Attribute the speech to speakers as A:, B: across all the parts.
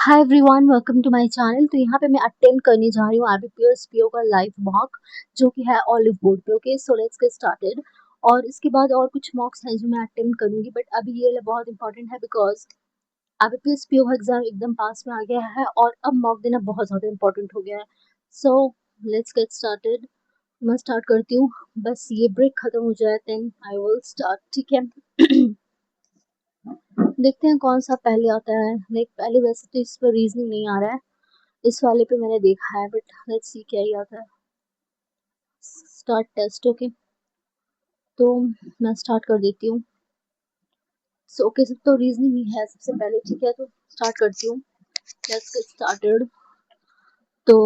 A: Hi everyone, welcome to my channel. तो यहाँ पे मैं अटेम्प्ट करने जा रही हूँ आईबीपीएस पीओ का लाइव मॉक, जो कि है ऑलिव बोर्ड पे। Okay, so let's get started. और इसके बाद और कुछ मॉक्स हैं जो मैं अटेम्प्ट करूंगी, बट अभी ये वाला बहुत इंपॉर्टेंट है बिकॉज आईबीपीएस पीओ का एग्जाम एकदम पास में आ गया है और अब मॉक देना बहुत ज़्यादा इंपॉर्टेंट हो गया है। सो लेट्स गेट स्टार्टेड। मैं स्टार्ट करती हूँ, बस ये ब्रेक खत्म हो जाए देन आई विल स्टार्ट, ठीक है। देखते हैं कौन सा पहले आता है। लाइक पहले वैसे तो इस पर रीजनिंग नहीं आ रहा है, इस वाले पे मैंने देखा है, बट लेट्स सी क्या ही आता है। Start test. ओके, तो मैं स्टार्ट कर देती हूँ। सो ओके, सब तो रीजनिंग ही है सबसे पहले, ठीक है। तो स्टार्ट करती हूँ, लेट्स गेट स्टार्टेड। तो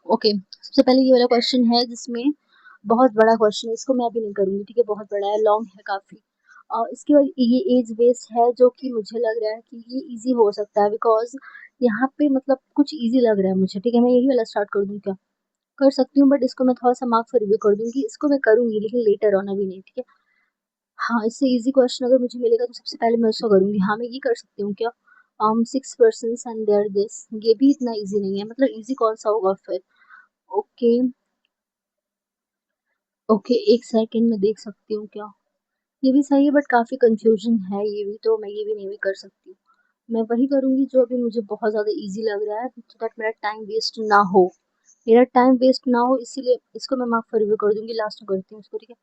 A: ओके, सबसे पहले ये वाला क्वेश्चन है जिसमें बहुत बड़ा क्वेश्चन है, इसको मैं अभी नहीं करूँगी, ठीक है। बहुत बड़ा है, लॉन्ग है काफ़ी। इसके बाद ये एज बेस्ड है, जो कि मुझे लग रहा है कि ये इजी हो सकता है बिकॉज यहाँ पे मतलब कुछ इजी लग रहा है मुझे, ठीक है। मैं यही वाला स्टार्ट कर दूँ क्या? कर सकती हूँ, बट इसको मैं थोड़ा सा मार्क फॉर रिव्यू कर दूंगी। इसको मैं करूंगी लेकिन लेटर ऑन, अभी नहीं, ठीक है। हाँ, इससे इजी क्वेश्चन अगर मुझे मिलेगा तो सबसे पहले मैं उसको करूंगी। हाँ, मैं ये कर सकती हूँ क्या? 6 पर्सन एंड देयर दिस, ये भी इतना इजी नहीं है, मतलब इजी कौन सा होगा फिर? ओके ओके, एक सेकंड में देख सकती हूँ क्या? ये भी सही है, बट काफी कंफ्यूजन है ये भी, तो मैं ये भी नहीं भी कर सकती हूँ। मैं वही करूंगी जो अभी मुझे बहुत ज्यादा इजी लग रहा है, so दैट मेरा टाइम वेस्ट ना हो। मेरा टाइम वेस्ट ना हो, इसीलिए इसको मैं मार्क फॉर रिव्यू कर दूंगी। लास्ट में करती हूँ इसको, ठीक है।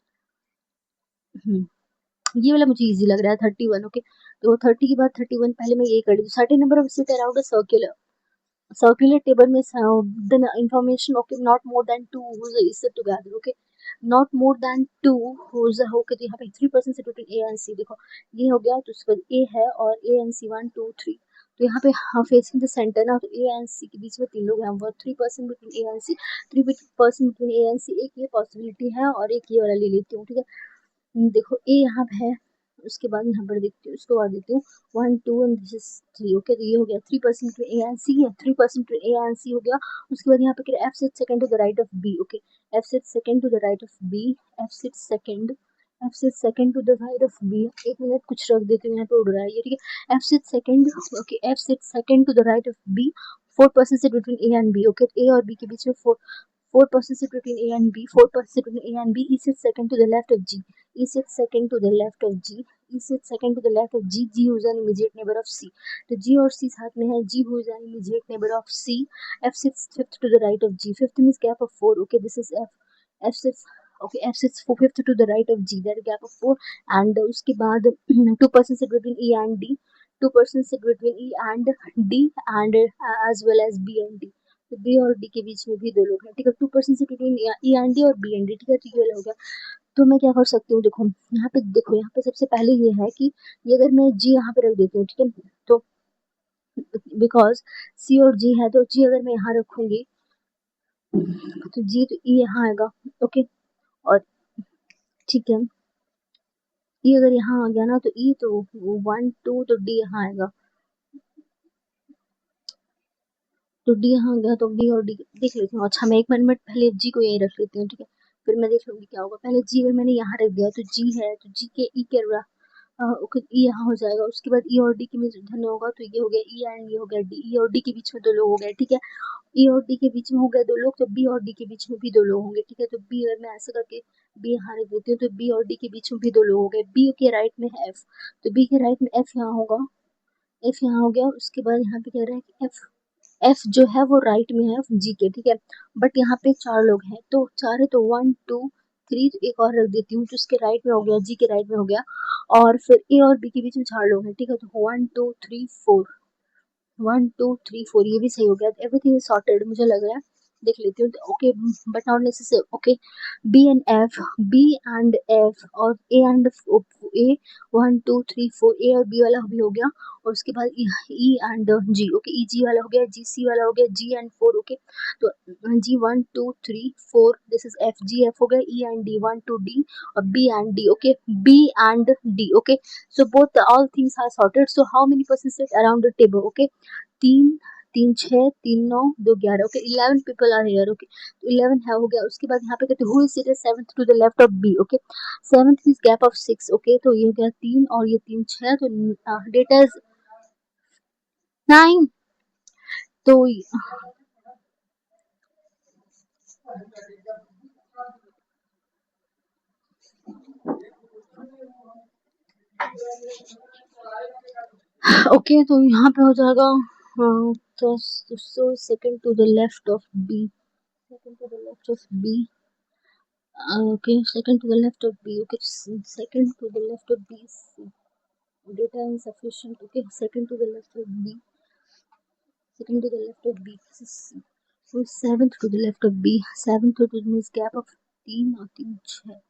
A: ये वाला मुझे इजी लग रहा है, 31। ओके, तो 30 के बाद 31, पहले मैं ये कर दी। Certain number of seat around a circular table में the information, okay, not more than two is together. Okay, not more than two whose, okay. तो यहाँ पे 3% से बिटवीन ए एंड सी, देखो ये हो गया, तो उसके बाद ए है और ए एंड सी 1 2 3। तो यहाँ पे हाँ फेसिंग द सेंटर ना, तो ए एंड सी के बीच में तीन लोग हैं, वो 3% between A and C, 3% between A and C. एक ये पॉसिबिलिटी है और एक ये वाला ले लेती हूँ, ठीक है। देखो ए यहाँ पे है, उसके बाद यहाँ पर देखती हूँ, इसको और देती हूँ 1 2 एंड दिस इज 3। ओके, तो ये हो गया 3% ए एंड सी है, 3% ए एंड सी हो गया। उसके बाद यहाँ पे F sit second to the right of B. Okay, F sit second to the right of B, F sit second, F sit second to the right of B. एक मिनट कुछ रख देती हूँ, यहाँ पे उड़ रहा है ये, ठीक है। F sit second, okay, F sit second to the right of B, 4% से between A and B. Okay, A और बी के बीच में 4% between A and B, 4% between A and B. E sits second to the left of G. E sits second to the left of G. E sits second to the left of G. G who is an immediate neighbor of C. तो G और C साथ में है, G who is an immediate neighbor of C. F sits fifth to the right of G. Fifth means gap of 4. Okay, this is F. F sits, okay, F sits fifth to the right of G. That gap of 4. And उसके बाद 2% sit between E and D. 2% sit between E and D, and as well as B and D. तो B और D के बीच में भी दो लोग हैं, ठीक है। 2% से बिटवीन ई एंड डी और बी एंड डी, ठीक है। तो ये हो गया। तो मैं क्या कर सकती हूँ, देखो यहाँ पे, देखो यहाँ पे सबसे पहले ये है कि ये अगर मैं जी यहाँ पे रख देती हूँ, ठीक है। तो बिकॉज सी और जी है, तो जी अगर मैं यहाँ रखूंगी तो जी, तो ई यहाँ आएगा। ओके, और ठीक है, ई अगर यहाँ आ गया ना, तो ई तो 1 2, तो डी यहाँ आएगा। तो डी यहाँ गया, तो बी और डी देख लेती हूँ। अच्छा, मैं एक मिनट पहले जी को यहीं रख लेती हूँ, ठीक है। फिर मैं देख लूंगी क्या होगा। पहले जी अगर मैंने यहाँ रख दिया तो जी है, तो जी के ई के ओके, ई यहाँ हो जाएगा। उसके बाद ई और डी के बीच धन होगा, तो ये हो गया ई एंड ये हो गया डी। ई और डी के बीच में दो लोग हो गए, ठीक है। ई और डी के बीच में हो गए दो लोग, तो बी और डी के बीच में भी दो लोग होंगे, ठीक है। तो बी अगर मैं ऐसे करके बी यहाँ रख देती हूँ, तो बी और डी के बीच में भी दो लोग हो गए। बी के राइट में है एफ, तो बी के राइट में एफ यहाँ होगा, एफ यहाँ हो गया। उसके बाद यहाँ पे कह रहा है कि एफ, एफ जो है वो राइट में है जी के, ठीक है। बट यहाँ पे चार लोग हैं, तो चार है, तो 1 2 3, तो एक और रख देती हूँ, तो उसके राइट में हो गया, जी के राइट में हो गया। और फिर ए और बी के बीच में चार लोग हैं, ठीक है। तो 1 2 3 4, 1 2 3 4, ये भी सही हो गया। एवरीथिंग इज सॉर्टेड मुझे लग रहा है। देख लेती हूँ, okay, but not necessary. Okay, B and F, B and F और ए एंड ए, 1 2 3 4, ए और बी वाला भी हो गया। और उसके बाद ई एंड जी, ओके, ई जी वाला हो गया, जी सी वाला हो गया, जी एंड 4। ओके, तो G 1 2 3 4, this is F, G F हो गया, ई एंड डी 1 2 डी, और B and D. Okay, B and D. Okay, so both all things are sorted. So how many persons sit around the table? Okay, तीन, तीन छः, तीन नौ, दो 11। Okay, 11 people are here. Okay, तो 11 है हो गया। उसके बाद यहाँ पे कहते who is seated seventh to the left of B. Okay, seventh is gap of 6। Okay, तो ये हो गया 3 और ये 3 6, तो डेटा इज 9। तो ओके, तो यहाँ पे हो जाएगा तो second to the left of B, second to the left of B. Okay, second to the left of B. Okay, second to the left of B. C. Data insufficient. Okay, second to the left of B. Second to the left of B. C. So seventh to the left of B. Seventh to the means gap of 3 और 3 6.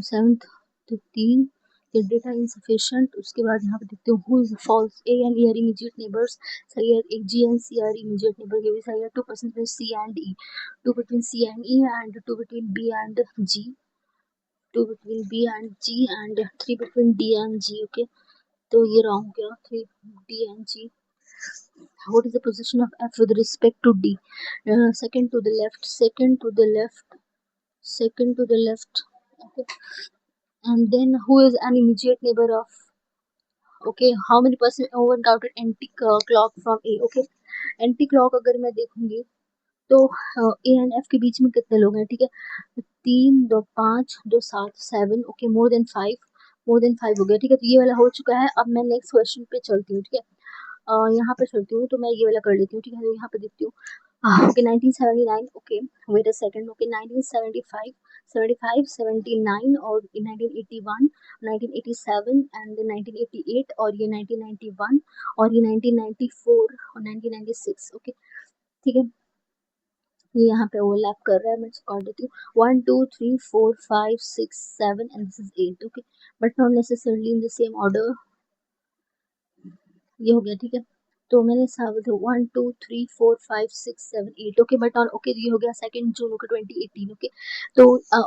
A: Seventh to 3. The data insufficient. उसके बाद यहाँ पे देखते हो who is false. A and E are immediate neighbors. सही है. एक G and C are immediate neighbor. ये भी सही है. 2% between C and E. 2 between C and E and 2 between B and G. 2 between B and G and 3 between D and G. Okay, तो ये wrong हो गया. 3 D and G. What is the position of F with respect to D? Second to the left. Second to the left. Second to the left. Okay, and then who is an immediate neighbor of, okay, how many percent over encountered anti clock from A? Okay, anti clock अगर मैं देखूंगी तो ए and F के बीच में कितने लोग हैं, ठीक है, 3 2 5 2 7 7. ओके, मोर देन 5 हो गया, ठीक है, तो ये वाला हो चुका है. अब मैं नेक्स्ट क्वेश्चन पे चलती हूँ, ठीक है, यहाँ पे चलती हूँ, तो मैं ये वाला कर लेती हूँ, ठीक है, तो यहाँ पे देखती हूँ. Okay 1979. Okay, wait a second. Okay 1975, 75, 79 और 1981, 1987 एंड 1988 और ये 1991 और ये 1994 और 1996. ओके, ठीक है, ये यहाँ पे ओवरलैप कर रहा है. मैं इसको काट देती हूँ. 1 2 3 4 5 6 7 and this is 8. Okay, but not necessarily in the same order. ये हो गया, ठीक है, तो मैंने 1 2 3 4 5 6 7 8. Okay, but on. ओके, ये हो गया 2 जून. ओके 2018. ओके, तो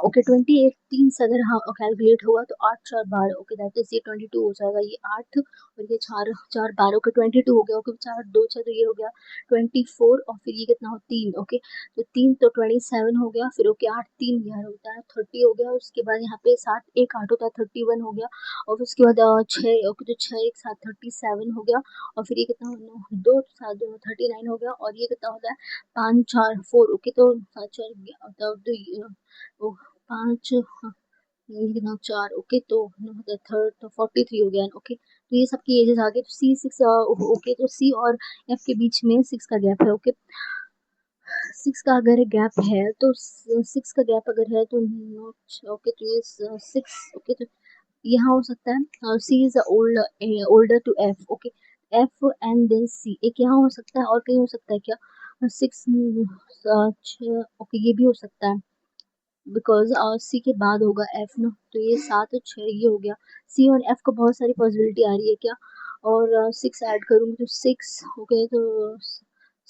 A: ओके 2018 से अगर हाँ कैलकुलेट हुआ तो 8 4 12. ओके, दैट इज ये 22 हो जाएगा. ये 8 और ये 4 4 12. ओके 22 हो गया. ओके 4 2 6 तो ये हो गया 24 और फिर ये कितना हो 3. ओके, तो 3 तो 27 हो गया. फिर ओके 8 3 11 होता है 30 हो गया. उसके बाद यहाँ पे 7 1 8 होता है 31 हो गया. और उसके बाद 6. ओके, तो 6 1 7 37 हो गया. और फिर ये कितना हो 2 7 2 39 हो गया. और ये कितना होता है 5 4 4. ओके, तो 7 4 तो 5 ये कितना 4. ओके, तो थर्ड तो 43 हो गया. ओके, तो ये सबकी एजेस आ गई. तो सी 6. ओके, तो सी और एफ के बीच में 6 का गैप है. ओके, 6 का अगर गैप है तो 6 का गैप अगर है तो ओके, तो ये 6. ओके, तो यहाँ हो सकता है C is older to F. Okay, F and then C. एक यहाँ हो सकता है और कहीं हो सकता है क्या 6 ओके, ये भी हो सकता है बिकॉज सी के बाद होगा एफ ना. तो ये 7 और 6 ये हो गया. सी और एफ को बहुत सारी पॉसिबिलिटी आ रही है क्या, और 6 ऐड करूँगी तो 6. ओके, तो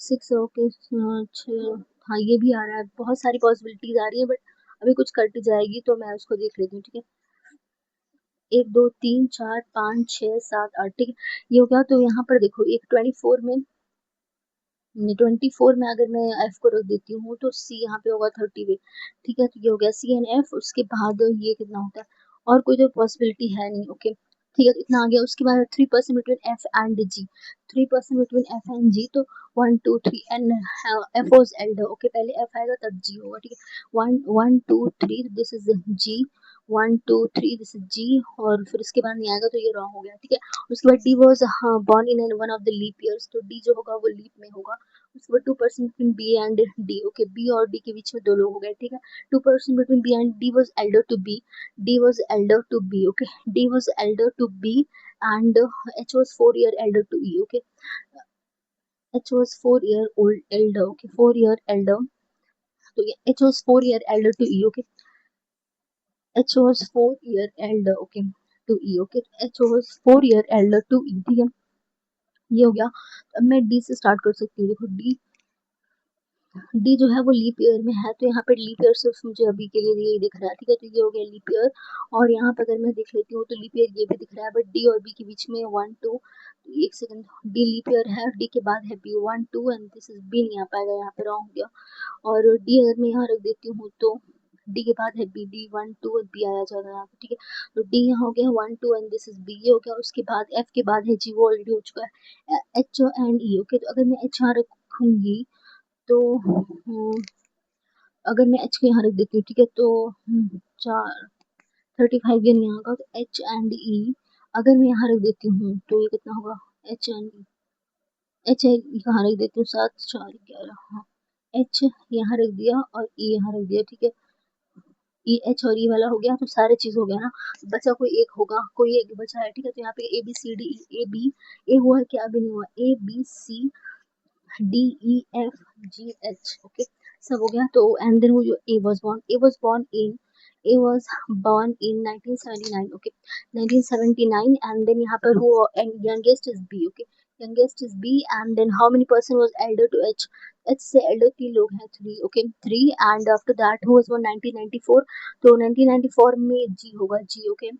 A: 6. ओके 6. हाँ, ये भी आ रहा है. बहुत सारी पॉसिबिलिटीज आ रही है, बट अभी कुछ कट जाएगी तो मैं उसको देख लेती हूँ, ठीक है. 1 2 3 4 5 6 7 8. ठीक है, ये हो गया. तो यहाँ पर देखो एक 24 में अगर मैं एफ को रख देती हूँ तो सी यहाँ पे होगा 30 पे. ठीक है, तो ये हो गया सी एंड एफ. उसके बाद ये कितना होता है, और कोई तो पॉसिबिलिटी है नहीं. ओके, ठीक है, तो इतना आ गया. उसके बाद 3% between F and G. 3% between F and G, तो 1 2 3 and F was elder. Okay, पहले एफ आएगा तब जी होगा. ठीक है, 1 1 2 3 this is G. 1 2 3 this is G. और फिर उसके बाद नहीं आएगा तो ये रॉन्ग हो गया. ठीक है, उसके बाद D was born in one of the leap years. तो डी जो होगा वो लीप में होगा. उसके बाद 2% between B and D. Okay, B और डी के बीच में 2 लोग हो गए. ठीक है, 2% between B and D was elder to B. D was elder to B. Okay, D was elder to B and H was 4 year elder to E. Okay, H was 4 year old elder. Okay, 4 year elder. तो ये H was 4 year elder to E. Okay, H was 4 year elder. Okay, to E. Okay, H was 4 year elder to E. ठीक है, ये हो गया. अब मैं D से स्टार्ट कर सकती हूँ. देखो डी जो है वो लीप ईयर में है, तो यहाँ पे लीप ईयर सिर्फ मुझे अभी के लिए यही दिख रहा है. ठीक है, तो ये हो गया लीप ईयर. और यहाँ पे अगर मैं देख लेती हूँ तो लीप ईयर ये भी दिख रहा है, बट डी और बी के बीच में 1 2. एक सेकंड, डी लीप ईयर है, डी के बाद है B 1 2 and this is B. नहीं आ पाएगा, यहाँ पे रॉन्ग हो गया. और डी अगर मैं यहाँ रख देती हूँ तो डी के बाद है बी, डी 1 2 और बी आया जाएगा यहाँ पे, ठीक है। तो डी यहाँ हो गया 1 2 एंड दिस इज बी, ये हो गया। उसके बाद एफ के बाद है जी, वो ऑलरेडी हो चुका है। H and E, okay. तो अगर मैं एच यहाँ रखूंगी तो अगर मैं एच को यहाँ रख देती हूँ, ठीक है, तो 35 ये नहीं आएगा। तो एच एंड ई अगर मैं यहाँ रख देती हूँ तो ये कितना होगा, H and E, H and E कहाँ रख देती हूँ, 7 4 11, हाँ। एच यहाँ रख दिया और ई यहाँ रख दिया, ठीक है। ई एच और ई वाला हो गया, तो सारे चीज हो गया ना। बचा कोई एक होगा, कोई एक बचा है, ठीक है। तो यहाँ पे A B C D, A B, A हुआ है क्या, अभी नहीं हुआ। A B C D E F G H, okay, सब हो गया। तो एंड देन वो जो A was born, A was born in 1979, okay, 1979, and then यहाँ पर who and youngest is B, okay, youngest is B, and then how many person was elder to H, H से elder 3 लोग हैं, 3, okay, 3, and after that who was born 1994, तो 1994 में G होगा, G, okay,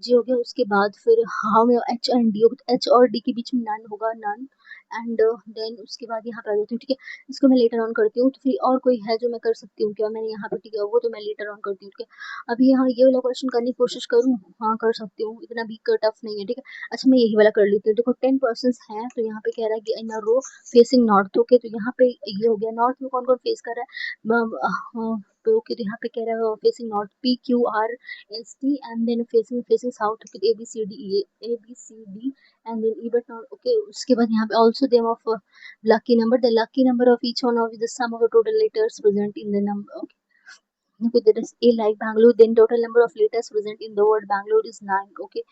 A: जी हो गया। उसके बाद फिर हाउ में एच एंड डी, एच और डी के बीच में नन होगा, नन, एंड देन उसके बाद यहाँ पे आ जाती हूँ, ठीक है। इसको मैं लेटर ऑन करती हूँ। तो फिर और कोई है जो मैं कर सकती हूँ क्या, मैंने यहाँ पे, ठीक है, वो तो मैं लेटर ऑन करती हूँ, ठीक है। अभी यहाँ ये वाला क्वेश्चन करने की कोशिश करूँ, हाँ कर सकती हूँ, इतना भी टफ नहीं है, ठीक है। अच्छा मैं यही वाला कर लेती हूँ। देखो 10 पर्सन है, तो यहाँ पे कह रहा है कि इन अ रो फेसिंग नॉर्थ, ओके। तो यहाँ पे ये हो गया, नॉर्थ में कौन कौन फेस कर रहा है, तो ओके। तो यहाँ पे कह रहा है facing north P Q R S T, and then facing south, okay, A B C D, A B C D, and then E but not, okay. उसके बाद यहाँ पे also them of lucky number, the lucky number of each one of the sum of the total letters present in the number, okay. Okay, there is a like Bangalore, then total number of letters present in the word Bangalore is 9, okay.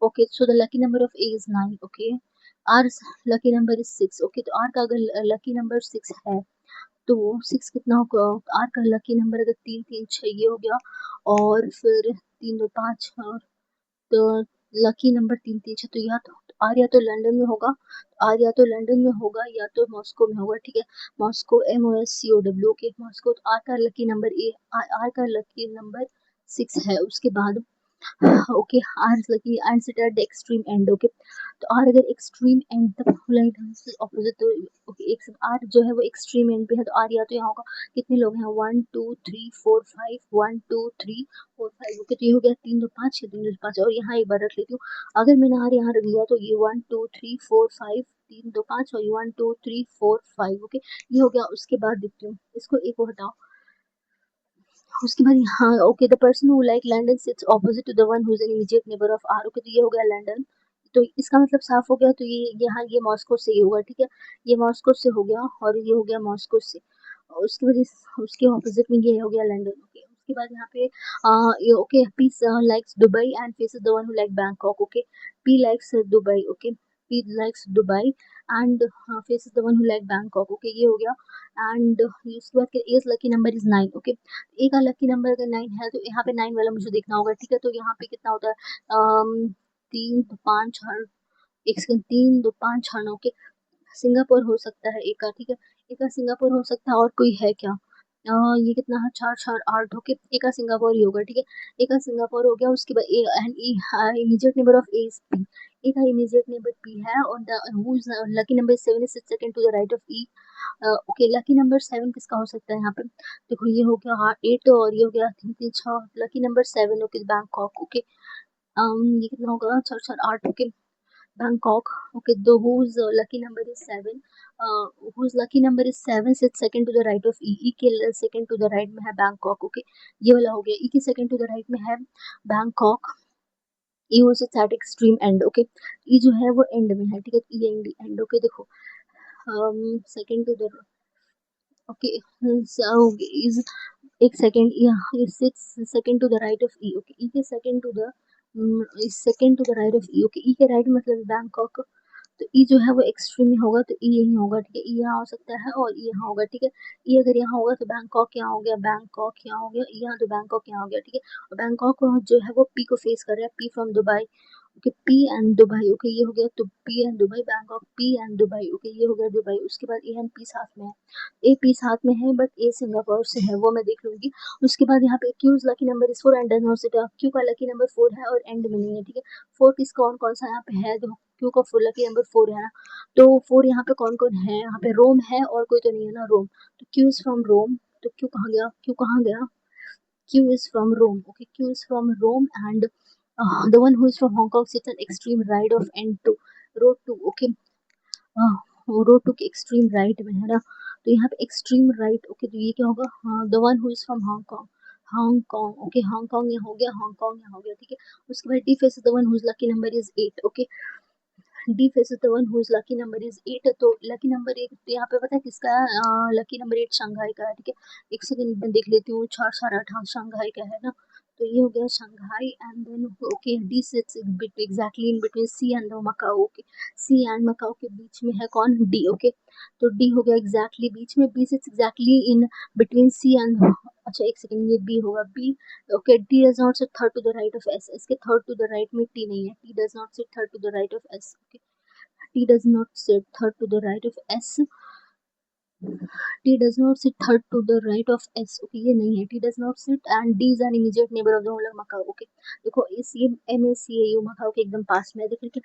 A: Okay, so the lucky number of A is 9, okay. R's lucky number is 6, okay। तो R का अगर lucky number 6 है तो 6 कितना होगा, R का lucky number अगर 3 3 6 ये हो गया, और फिर 3 2 5, और तो लकी नंबर 3 3 6, तो या तो आर या तो लंदन में होगा, आर या तो लंदन में होगा या तो मॉस्को में होगा, ठीक है। मॉस्को MOSCOW, के मॉस्को। तो आर का लकी नंबर आर का लकी नंबर 6 है। उसके बाद okay, R lucky and sit at the extreme end, okay. तो आर अगर एक्सट्रीम एंड तक लाइक ऑपोजिट, तो ओके, एक आर जो है वो एक्सट्रीम एंड पे है, तो आर या तो यहाँ होगा। कितने लोग हैं, 1 2 3 4 5, 1 2 3 4 5, ओके। तो ये हो गया 3 2 5, 6 3 2 5, और यहाँ एक बार रख लेती हूँ। अगर मैंने आर यहाँ रख दिया तो ये 1 2 3 4 5, 3 2 5, और 1 2 3 4 5, ओके, ये हो गया। उसके बाद देखती हूँ, इसको एक को हटाओ। उसके बाद यहाँ okay, the person who like London sits opposite to the one who is an immediate neighbour of R, okay. तो ये हो गया लंदन। तो इसका मतलब साफ हो गया। तो ये यहाँ ये मॉस्को से ये होगा, ठीक है, ये मॉस्को से हो गया, और ये हो गया मॉस्को से। और उसके बाद उसके ऑपोजिट में ये हो गया लंदन, ओके। उसके बाद यहाँ पे ये okay, P likes Dubai and faces the one who like Bangkok, okay. P likes Dubai, okay, P likes Dubai and faces the one who like Bangkok, okay, ये हो गया। एंड उसके बाद E's lucky number is 9, okay. A का lucky number अगर 9 है तो यहाँ पे 9 वाला मुझे देखना होगा, ठीक है। तो यहाँ पे कितना होता है, 3 2 5 6, एक सेकंड, 3 2 5 6 9 के। सिंगापुर हो सकता है एक का, ठीक है, एक का सिंगापुर हो सकता है। और कोई है क्या, ये कितना है, 4 4 8, ओके। एक का सिंगापुर ही होगा, ठीक है, एक का सिंगापुर हो गया। उसके बाद A and E, immediate neighbour of A is P, A का इमीडिएट नेबर पी है, और the whose lucky number 7 is second to the right of E, okay. Lucky number 7 किसका हो सकता है यहाँ पे, देखो ये हो गया 8, और ये हो गया 3 3 6, lucky number 7, okay, Bangkok, okay. ये कितना होगा, 4 4 8, ओके, बैंकॉक, ओके। दो whose lucky number is 7, whose lucky number is 7 sits second to the right of E, E के second to the right में है बैंकॉक, ओके। ये वाला हो गया, E के second to the right में है बैंकॉक, E वो sits at extreme end, okay. E जो है वो एंड में है, ठीक है, E एंड एंड, ओके। देखो second to the, okay, is एक सेकंड, ये six second to the right of E, okay. E के second to the second to the right of E, okay. E के right मतलब Bangkok. तो ई जो है वो एक्सट्रीम में होगा, तो ई यही होगा, ठीक है। ई यहाँ हो सकता है और ई यहाँ होगा, ठीक है। ई अगर यहाँ होगा तो बैंकॉक यहाँ हो गया, बैंकॉक यहाँ हो गया, ई यहाँ तो बैंकॉक यहाँ हो गया, ठीक है। और बैंकॉक जो है वो पी को फेस कर रहा है, P from Dubai, okay, P and Dubai, okay, ये हो गया। तो P and Dubai, Bangkok, P and Dubai, okay, ये हो गया दुबई। उसके बाद ए एंड पी साथ में है, ए पी साथ में है, बट ए सिंगापुर से है, वो मैं देख लूंगी। उसके बाद यहाँ पे Q's lucky number is 4 and does not sit, Q का लकी नंबर 4 है और एंड में नहीं है, ठीक है। 4 किस कौन कौन सा यहाँ पे है, जो क्यू का फुल लकी नंबर 4 है ना, तो 4 यहाँ पे कौन कौन है, यहाँ पे रोम है और कोई तो नहीं है ना, रोम। तो क्यू इज फ्रॉम रोम, तो क्यू कहाँ गया, क्यू कहाँ गया, Q is from Rome. Okay, Q is from Rome, and the one who is from Hong Kong sits on extreme right of N2, row 2. Okay, row 2 के extreme right में है ना, तो यहाँ पे extreme right. ओके, तो ये क्या होगा? The one who is from Hong Kong, Hong Kong. Okay, Hong Kong यहाँ हो गया, हांगकांग यहाँ हो गया, ठीक है. उसके बाद D face the one whose lucky number is 8. Okay, D face the one whose lucky number is 8. तो लकी नंबर 8 तो यहाँ पे पता है किसका है? लकी नंबर 8 शंघाई का है, ठीक है. एक सेकंड में देख लेती हूँ, 4 4 8 शंघाई का है ना, तो ये हो गया Shanghai. And then okay, D sits exactly in between C and Macau. Okay, C and Macau के बीच में है कौन? डी. ओके, तो डी हो गया एग्जैक्टली बीच में, B sits exactly in between C and, अच्छा एक सेकंड, ये बी होगा, B. Okay, D does not sit third to the right of S. S के थर्ड टू द राइट में टी नहीं है, T does not sit third to the right of S. Okay, T does not sit third to the right of S. T does not sit third to the right of S. Okay, ये नहीं है, T does not sit and D is an immediate neighbor of the whole of Macau. Okay, देखो इस ये MACAU Macau के एकदम पास में है, देखो ठीक है.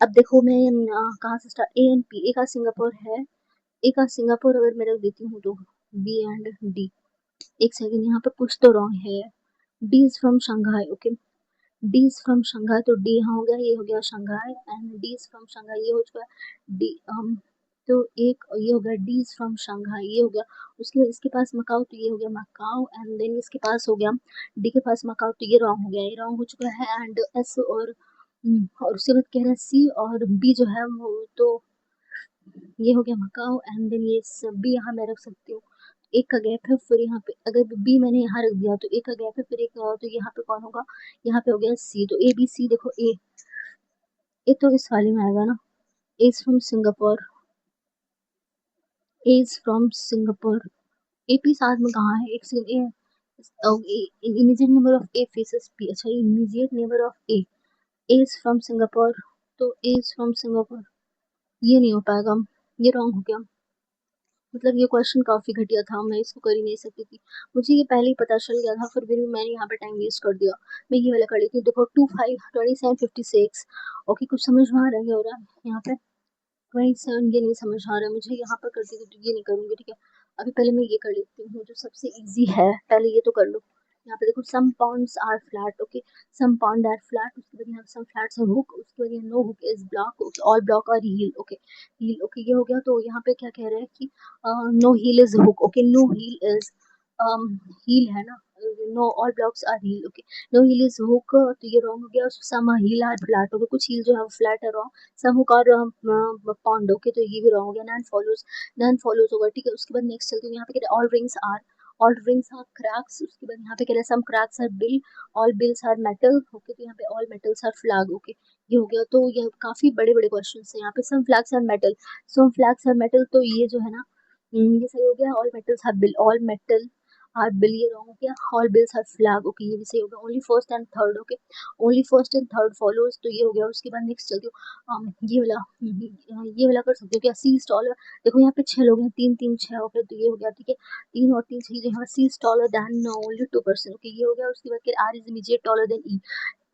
A: अब देखो मैं कहाँ से स्टार्ट, A एंड P, ए का सिंगापुर है, ए का सिंगापुर अगर मैं रख देती हूँ तो B एंड D. एक सेकंड, यहाँ पे कुछ तो रॉन्ग है. D is from Shanghai. Okay, D is from Shanghai, तो D यहाँ हो गया, ये हो गया Shanghai, and D is from Shanghai, ये हो चुका है D. तो एक ये हो गया D is from Shanghai, ये हो गया. उसके बाद इसके पास मकाओ, तो ये हो गया मकाओ. एंड देन इसके पास हो गया D के पास मकाओ, तो ये रॉन्ग हो गया, ये रॉन्ग हो चुका है. एंड S और उसके बाद कह रहे हैं C और B जो है वो, तो ये हो गया मकाओ. एंड देन ये B यहाँ मैं रख सकती हूँ, एक का गैप है, फिर यहाँ पे अगर बी मैंने यहाँ रख दिया तो एक का गैप है, फिर एक तो यहाँ पे कौन होगा? यहाँ पे हो गया सी. तो ए बी सी, देखो ए तो इस वाले में आएगा ना, A is from Singapore, A is from Singapore. A P साथ में कहाँ है? एक second, immediate neighbour of A faces P. अच्छा, immediate neighbour of A is from Singapore, तो ए इज फ्रॉम सिंगापुर, ये नहीं हो पाएगा, ये रॉन्ग हो गया. मतलब ये क्वेश्चन काफ़ी घटिया था, मैं इसको कर ही नहीं सकती थी. मुझे ये पहले ही पता चल गया था, फिर भी मैंने यहाँ पे टाइम वेस्ट कर दिया. मैं ये वाला कर लेती हूँ. देखो 2 5 27 56. ओके, कुछ समझ में आ रहा है क्या हो रहा है यहाँ पे? 27 ये नहीं समझ आ रहा है मुझे, यहाँ पर करती थी तो ये नहीं करूँगी, ठीक है. अभी पहले मैं ये कर लेती हूँ जो सबसे ईजी है, पहले ये तो कर लो. यहाँ पे देखो some ponds are flat. Okay, some pond are flat. उसके बाद यहाँ सम फ्लैट्स आर हुक. उसके बाद no hook is block. Okay, all block are heel. Okay, heel. Okay, ये हो गया. तो यहाँ पे क्या कह रहे हैं कि no heel is hook. Okay, no heel is heel है ना, no all blocks are heel. Okay, no heel is hook, तो ये रॉन्ग हो गया. Some heel are flat. Okay, कुछ हील जो है वो फ्लैट है, wrong. Some hook are pond. Okay, तो ये भी रॉन्ग हो गया. नन फॉलोज होगा, ठीक है. उसके बाद नेक्स्ट चलते हैं, यहाँ पे कह रहे ऑल रिंग्स आर क्रैक्स. उसके बाद यहाँ पे कह रहे some cracks are bill, all bills are metal. Okay, तो यहाँ पे all metals are flag. Okay, ये हो गया. तो ये काफी बड़े बड़े क्वेश्चन है यहाँ पे. Some flags are metal, some flags are metal, तो ये जो है ना, ये सही हो गया. All metals are bill, all metal are bill, ये रॉन्ग हो गया. All bills are flag. Okay, ये भी सही हो गया. Only first and third. Okay, only first and third follows, तो ये हो गया. उसके बाद नेक्स्ट चलती हूँ, ये वाला कर सकते हो क्या? सी स्टॉलर. देखो यहाँ पे 6 लोग हैं, 3 3 6. ओके, तो ये हो गया, ठीक है. 3 और 3 6, यहाँ C taller than only 2%. Okay, ये हो गया. उसके बाद R is immediate taller than E.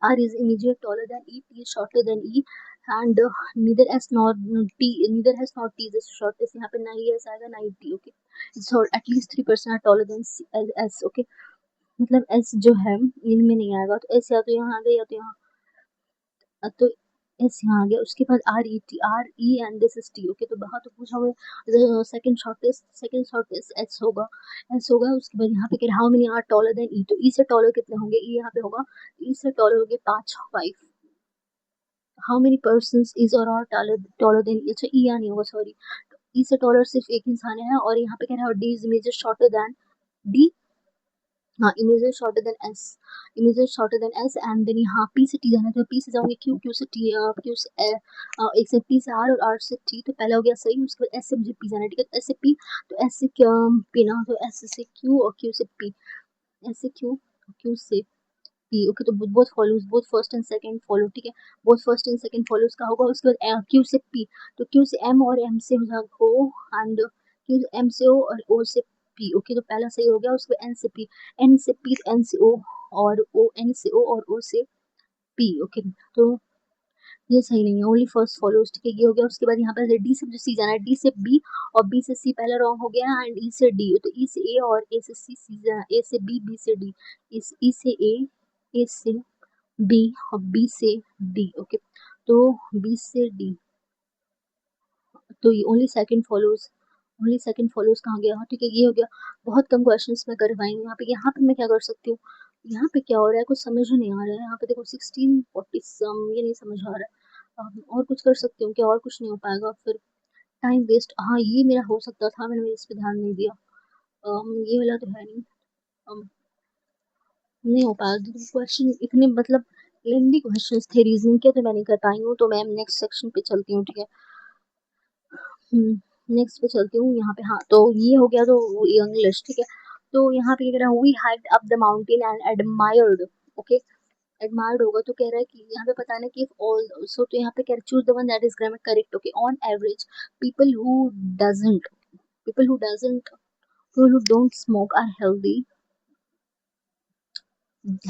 A: R is immediate taller than E, T is shorter than E, and neither S nor T, neither S nor T is the shortest. यहाँ पे ना ही S आएगा ना ही T. Okay, so at least 3% are taller than S. Okay, मतलब S जो है इनमें नहीं आएगा, तो S या तो यहाँ आ गया या तो यहाँ, तो S यहाँ आ गया. उसके बाद R E and this is T. Okay, तो बहुत तो पूछा हुआ सेकंड शॉर्टेस्ट S होगा, उसके बाद यहाँ पे कह how many are taller than E, तो E से टॉलर कितने होंगे? E यहाँ पे होगा, E से टॉलर होंगे 5. हाउ मेनी पर्सन्स इज और आर टॉलर देन E. अच्छा, E यहाँ नहीं होगा, सॉरी. E से टॉलर सिर्फ एक इंसान है, और यहाँ पे कह रहा है D is image shorter than D. हाँ, image shorter than S, and then यहाँ पी से टी जाना है, तो पी से जाओगे क्यू, क्यू से टी, क्यू से एक से पी से आर और आर से टी, तो पहला हो गया सही. उसके बाद एस से मुझे पी जाना है, ठीक है. एस से पी, तो एस से पी ना, तो एस से क्यू और क्यू से पी, एस से क्यू से पी. ओके, तो both follows, both first and second follow, ठीक है. Both first and second follows का होगा. उसके बाद क्यू से पी, तो क्यू से एम और एम से हो जाएगा ओ, एंड क्यू एम से ओ और ओ से पी. ओके, तो पहला सही हो गया. उसके बाद एन से पी, एन से ओ और ओ, एन से ओ और ओ से पी. ओके, तो ये सही नहीं है, ओनली फर्स्ट फॉलोज, ठीक है, ये हो गया। उसके बाद यहाँ पे डी से जो सी जाना है, डी से बी और बी से सी पहला रॉन्ग हो गया, एंड ई से डी, तो ई से ए और ए से सी, सी जाना, ए से बी, बी से डी, इस ई से ए से बी और बी से डी, ओके, तो बी से डी, तो ये ओनली सेकंड फॉलोज कहाँ गया, ठीक है, ये हो गया। बहुत कम क्वेश्चंस मैं कर पाई हूँ यहाँ पे मैं क्या कर सकती हूँ, यहाँ पे क्या हो रहा है कुछ समझ नहीं आ रहा है, यहाँ पे देखो 1640 सम, ये नहीं समझ आ रहा है। और कुछ कर सकती हूँ क्या, और कुछ नहीं हो पाएगा फिर, टाइम वेस्ट, हाँ ये मेरा हो सकता था, मैंने इस पे ध्यान नहीं दिया। ये वाला तो है नहीं, um, नहीं हो पाया क्वेश्चन, इतने मतलब लेंदी क्वेश्चंस थे रीजनिंग के, तो मैं नहीं कर पाई हूँ, तो मैं नेक्स्ट सेक्शन पे चलती हूँ, ठीक है। नेक्स्ट पे चलती हूँ, यहाँ पे, हाँ तो ये हो गया, तो इंग्लिश, ठीक है। तो यहाँ पे कह रहा है we hiked up the mountain and admired, okay, admired होगा तो कह रहा है कि यहाँ पे पता नहीं कि ऑल, सो तो यहाँ पे कह रहा है choose the one that is grammar correct, okay, on average people who doesn't people who doesn't people who don't smoke are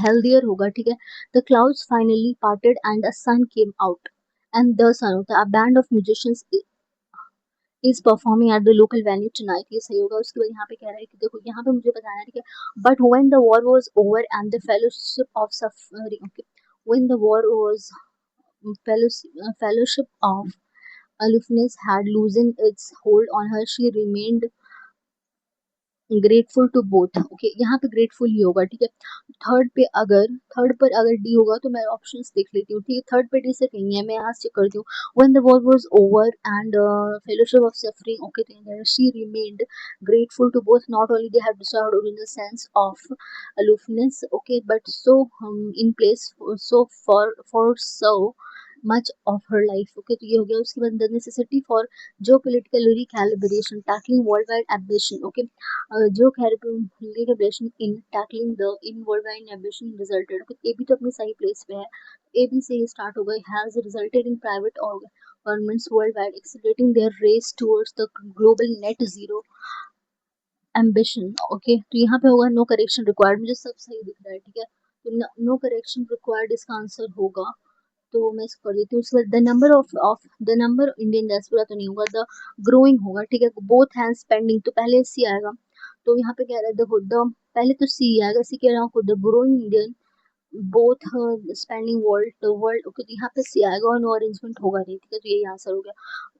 A: healthier होगा, ठीक है। The clouds finally parted and a sun came out, and the sun होता है a band of musicians is performing at the local venue tonight, ये सही होगा। उसके बाद यहाँ पे कह रहा है कि देखो यहाँ पे मुझे बताना है, ठीक है, but when the war was over and the fellowship of suffering, okay, when the war was fellowship of aloofness had loosened its hold on her, she remained grateful to both, okay, यहाँ पे grateful ही होगा, ठीक है। Third पर अगर D होगा तो मैं ऑप्शंस देख लेती हूँ, ठीक है, थर्ड पे डी से नहीं है, मैं यहाँ चेक करती हूँ। When the war was over and fellowship of suffering, okay, she remained grateful to both, not only they have disturbed original sense of aloofness, okay, but so in place, so for so much of her life, okay, तो ये हो गया। उसके बाद the necessity for जो political recalibration tackling world wide ambition, okay, जो celebration in tackling the involved ambition resulted, A भी तो अपनी सही प्लेस पे है, ए बी से ही स्टार्ट हो गई, has resulted in private governments worldwide accelerating their race towards the global net zero ambition, okay, तो यहाँ पे होगा नो करेक्शन रिक्वायर्ड, मुझे सब सही दिख रहा है, ठीक है, तो नो करेक्शन रिक्वायर्ड इसका आंसर होगा, तो मैं इसको कर देती हूँ। उसके बाद द नंबर इंडियन डायस्पोरा तो नहीं होगा, द ग्रोइंग होगा, ठीक है, बोथ हैंड स्पेंडिंग, तो पहले सी आएगा, तो यहाँ पे कह रहा है देखो द, पहले तो सी आएगा, सी कह रहा हूँ the growing Indian both spending world, okay, तो यहाँ पे सी आएगा और नो अरेंजमेंट होगा नहीं, ठीक है, तो यही आंसर हो गया।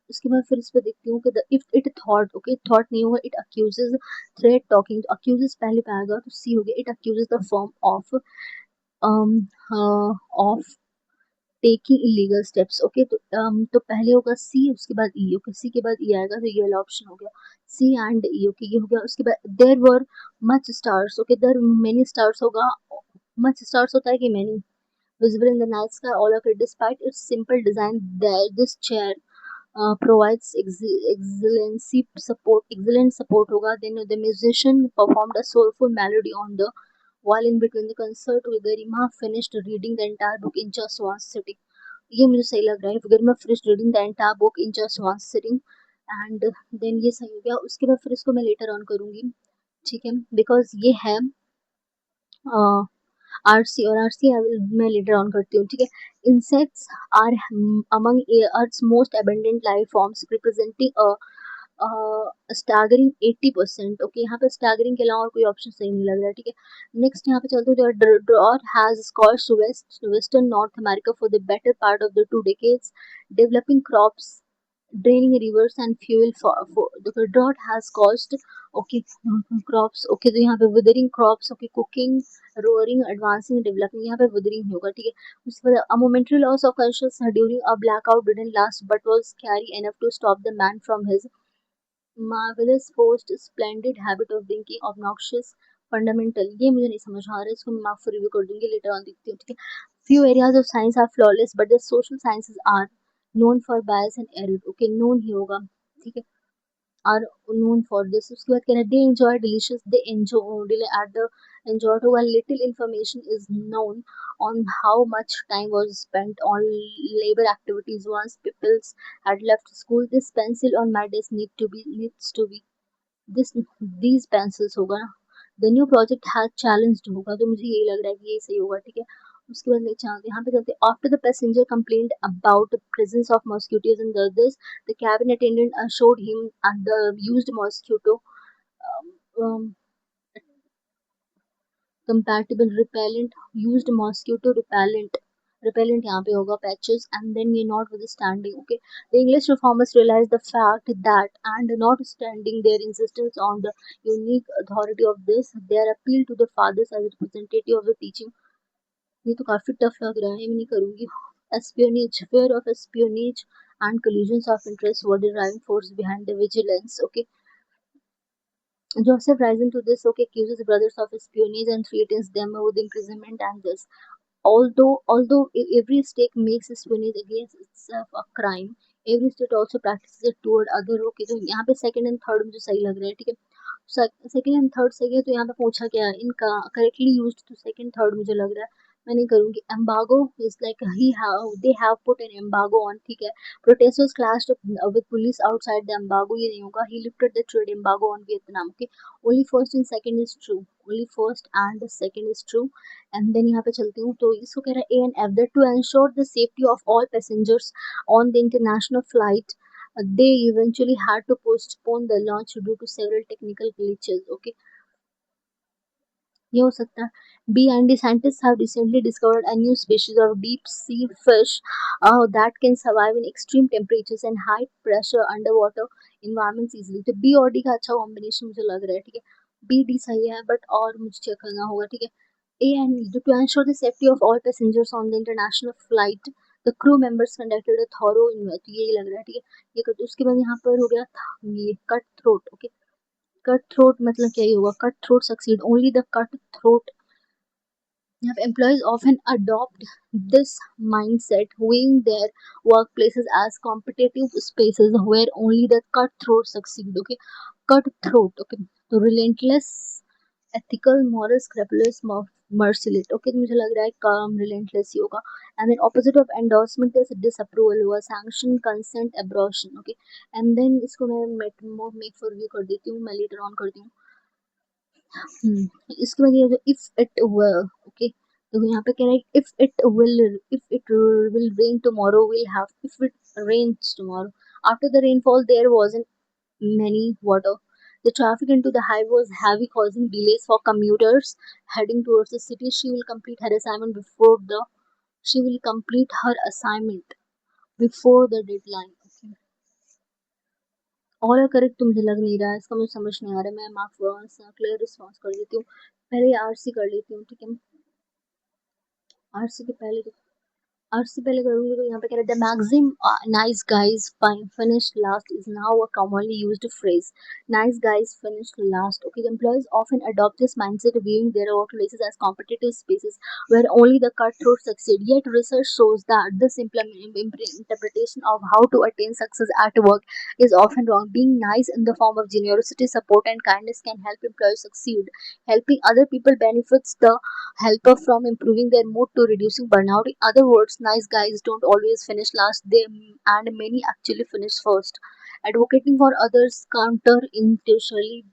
A: उसके बाद फिर इस पे देखती हूँ कि if it thought, okay, thought नहीं होगा, इट अक्यूजेस थ्रेड टॉकिंग, तो अक्यूजेस पहले पे आएगा, तो सी हो गया, it accuses the form of taking illegal steps, okay, तो पहले होगा सी, उसके बाद ई, ओके, सी के बाद ई आएगा, तो ये वाला ऑप्शन हो गया, सी एंड ई, ओके, ये हो गया। उसके बाद there were much stars, okay, there many stars होगा, मच स्टार्स होता है कि many, visible in the night sky all of it, despite its simple design, this chair provides excellent support होगा। Then the musician performed a soulful melody on the while in between the concert with Garima finished reading the entire book in just one sitting, ये मुझे सही लग रहा है, Garima finished reading the entire book in just one sitting, and then ये सही हो गया। उसके बाद फिर इसको मैं later on करूंगी, ठीक है, बिकॉज ये है आरसी, और आरसी मैं लेटर ऑन करती हूँ, ठीक है। Insects are among earth's most abundant life forms representing staggering 80%, okay, यहाँ पे स्टागरिंग के अलावा और कोई ऑप्शन सही नहीं लग रहा है, ठीक है। नेक्स्ट यहाँ पे चलते हैं, drought has scorched western north America for the better part of the 2 decades, developing crops, draining rivers and fuel for the drought has caused, okay, crops, okay, तो यहाँ पे withering crops, okay, cooking, roaring, advancing, developing, यहाँ पे withering होगा, ठीक है। उसके बाद a momentary loss of consciousness during a blackout didn't last but was scary enough to stop the man from his marvelous post splendid habit of drinking obnoxious fundamental, ये मुझे नहीं समझ आ रहा है, इसको मैं मार्क रिव्यू कर दूंगी, लेटर ऑन देखती हूँ, ठीक है। few areas of science are flawless but the social sciences are known for bias and error, okay, known ही होगा, ठीक है, are known for this। उसके बाद कहना they enjoy delicious, they enjoy at the enjoyed होगा, little information is known on how much time was spent on labor activities once people had left school, this pencil on my desk needs to be this these pencils होगा ना, the new project has challenged होगा, तो मुझे यही लग रहा है कि ये सही होगा, ठीक है। उसके बाद नीचे आते यहाँ पे चलते after the passenger complained about the presence of mosquitoes in the others, the cabin attendant assured him and the used mosquito um, um, compatible repellent, used mosquito repellent यहाँ पे होगा patches, and then you're not withstanding. Okay, the English reformers realized the fact that, and notwithstanding their insistence on the unique authority of this, their appeal to the fathers as representative of the teaching. ये तो काफी tough लग रहा है, मैं नहीं करूंगी. Espionage, fear of espionage and collisions of interest were the driving force behind the vigilance. Okay, Joseph, rising to this, okay, accuses brothers of espionage and threatens them with imprisonment and this. Although every state makes espionage against itself a crime, every state also practices it toward other. Okay, तो यहाँ पे second and third मुझे सही लग रहा है, ठीक है. सेकंड एंड थर्ड सही है, तो यहाँ पे पूछा क्या है इनका करेक्टली यूज्ड, तो सेकंड थर्ड मुझे लग रहा है. मैं नहीं करूंगी. Embargo is like he have they have put an embargo on, ठीक है. Protesters clashed with police outside the embargo, ये नहीं होगा. He lifted the trade embargo on Vietnam. Okay, only first and second is true, only first and the second is true. And then यहाँ पे चलती हूँ, तो इसको कह रहा है A and F that to ensure the safety of all passengers on the international flight they eventually had to postpone the launch due to several technical glitches. Okay, ये हो सकता है. B and D scientist have recently discovered a new species of deep sea fish that can survive in extreme temperatures and high pressure underwater environments easily. तो B और D का अच्छा combination मुझे लग रहा है, ठीक है. बी डी सही है, बट और मुझे चेक करना होगा, ठीक है. A and to ensure the safety of all passengers on the international flight, the crew members conducted a thorough तो यही लग रहा है, ठीक है. ये कर, उसके बाद यहाँ पर हो गया था ये cut throat. Okay, cut throat मतलब क्या ही होगा, cut throat succeed only the cut throat. यहाँ पे employees often adopt this mindset, viewing their workplaces as competitive spaces where only the cutthroat succeed. Okay, cutthroat. Okay, तो relentless, ethical, moral, scrupulous, merciless. Okay, तो मुझे लग रहा है काम relentless ही होगा. And then opposite of endorsement is disapproval हुआ, sanction, consent, abortion. Okay, and then इसको मैं make for review कर देती हूँ, मैं later on करती हूँ. इसके बाद ये इफ इट विल. ओके, तो यहाँ पे कह रहा है if it will rain tomorrow will have if it rains tomorrow after the rainfall there wasn't many water. The traffic into the highway was heavy, causing delays for commuters heading towards the city. She will complete her assignment before the deadline. Okay. और correct तो मुझे लग नहीं रहा है, इसका मुझे समझ नहीं आ रहा है. मैं मार्क्स क्लियर रिस्पॉन्स कर देती हूँ. पहले आरसी कर लेती हूँ, ठीक है. आरसी के पहले तो आरसी पहले करूंगी, तो यहाँ पे कह रहे the maxim nice guys finished last is now a commonly used phrase. Nice guys finished last. Okay, employees often adopt this mindset, viewing their workplaces as competitive spaces where only the cutthroat succeed. Yet research shows that this interpretation of how to attain success at work is often wrong. Being nice in the form of generosity, support, and kindness can help employees succeed. Helping other people benefits the helper from improving their mood to reducing burnout. In other words, nice guys don't always finish last, they and many actually finish first. Advocating for others counterintuitively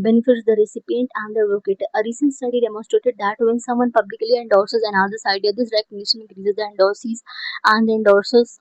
A: benefits the recipient and the advocate. A recent study demonstrated that when someone publicly endorses another's idea, this recognition increases the endorsees and the endorsers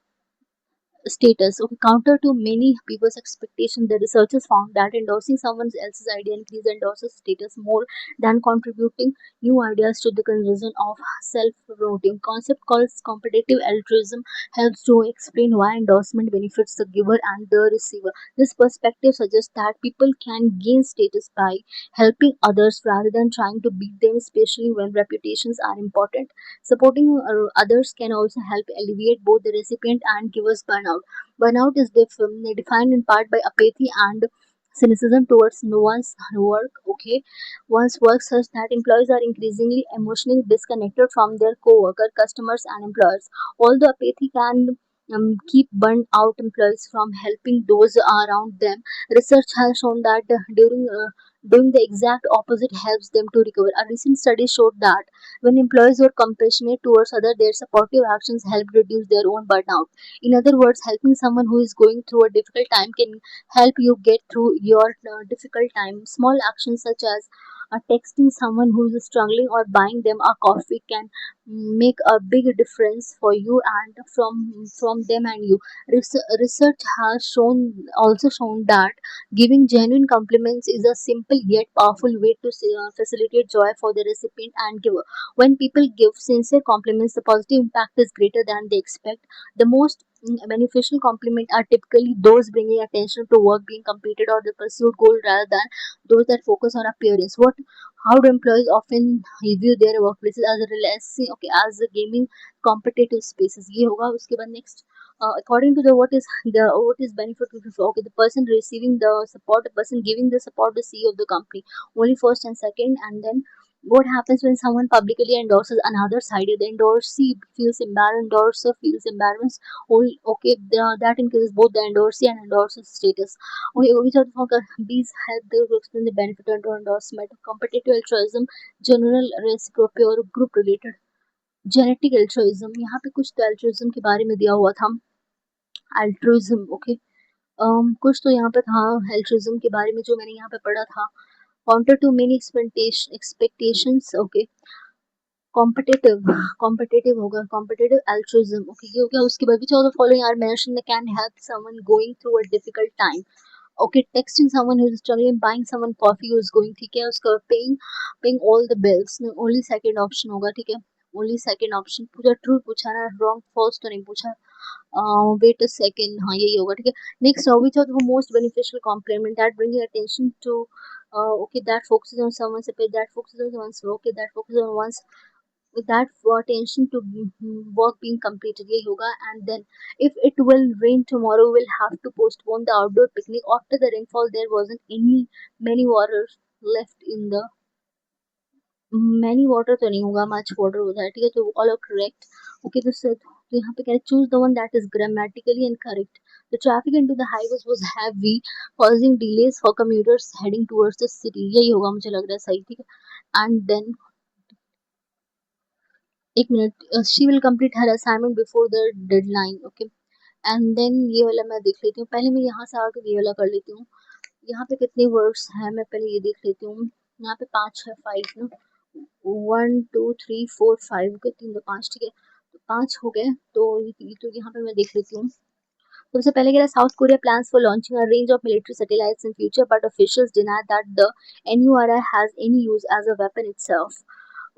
A: status. Okay, counter to many people's expectation, the researchers found that endorsing someone else's idea increases endorser's status more than contributing new ideas to the conversion of self-promoting. Concept called competitive altruism helps to explain why endorsement benefits the giver and the receiver. This perspective suggests that people can gain status by helping others rather than trying to beat them, especially when reputations are important. Supporting others can also help alleviate both the recipient and giver's burnout. Burnout is defined in part by apathy and cynicism towards no one's work. Okay, one's work such that employees are increasingly emotionally disconnected from their co-worker, customers, and employers. Although apathy can keep burnt out employees from helping those around them, research has shown that doing the exact opposite helps them to recover. A recent study showed that when employees were compassionate towards others, their supportive actions help reduce their own burnout. In other words, helping someone who is going through a difficult time can help you get through your difficult time. Small actions such as Texting someone who is struggling or buying them a coffee can make a big difference for you and from them and you. Research has shown that giving genuine compliments is a simple yet powerful way to facilitate joy for the recipient and giver. When people give sincere compliments, the positive impact is greater than they expect. The most beneficial compliments are typically those bringing attention to work being completed or the pursued goal rather than those that focus on appearance. How do employees often view their workplaces as a relaxing, okay, as a gaming competitive spaces? ये होगा उसके बाद next. According to the what is benefit to, okay, the person receiving the support, the person giving the support, the CEO of the company, only first and second, and then what happens when someone publicly endorses another side? The endorsee feels embarrassed, endorser feels embarrassed. Okay, that increases both the endorsee and endorser status. Okay, which of these help to explain the benefit of endorsement? Competitive altruism, general reciprocity और group related. Genetic altruism, यहाँ पे कुछ तो altruism के बारे में दिया हुआ था. Altruism, okay. कुछ तो यहाँ पे था एल्ट्रुइज्म के बारे में जो मैंने यहाँ पे पढ़ा था. Counter to many expectations, okay. Competitive होगा, कॉम्पिटिटिव एल्ट्रुइज्म, ओके. ये हो गया. उसके बाद which of the following are mention can help someone going through a difficult time? Okay, texting someone who is struggling, buying someone coffee who is going, ठीक है, उसका paying all the bills, only second option होगा, ठीक है, only second option. पूरा true पूछा ना, wrong false तो नहीं पूछा. वेट अ सेकंड, हाँ यही होगा, ठीक है. Next, which of the most beneficial compliment that bringing attention to, okay, that focuses on someone's appeal, that focuses on one's work, okay, that focuses on one's, with that for attention to work being completed, यही होगा. And then if it will rain tomorrow, we'll have to postpone the outdoor picnic. After the rainfall, there wasn't any many water left in the, many water तो नहीं होगा, much water होता है, ठीक है. तो all are correct. Okay, तो यहाँ पे कह रहे choose the one that is grammatically incorrect. The traffic into the highways was heavy, causing delays for commuters heading towards the city. यही होगा, मुझे लग रहा है सही, ठीक है. And then एक minute, she will complete her assignment before the deadline, okay. And then ये वाला मैं देख लेती हूँ. पहले मैं यहाँ से आकर ये वाला कर लेती हूँ. यहाँ पे कितने वर्ड्स हैं मैं पहले ये देख लेती हूँ. यहाँ पे 5 है, 5 ना, 1 2 3 4 5 के 3 2 5, ठीक है. तो 5 हो गए. तो यहाँ पे मैं देख लेती हूँ. सबसे पहले कह रहा है south Korea plans for launching a range of military satellites in future, but officials deny that the NURI has any use as a weapon itself.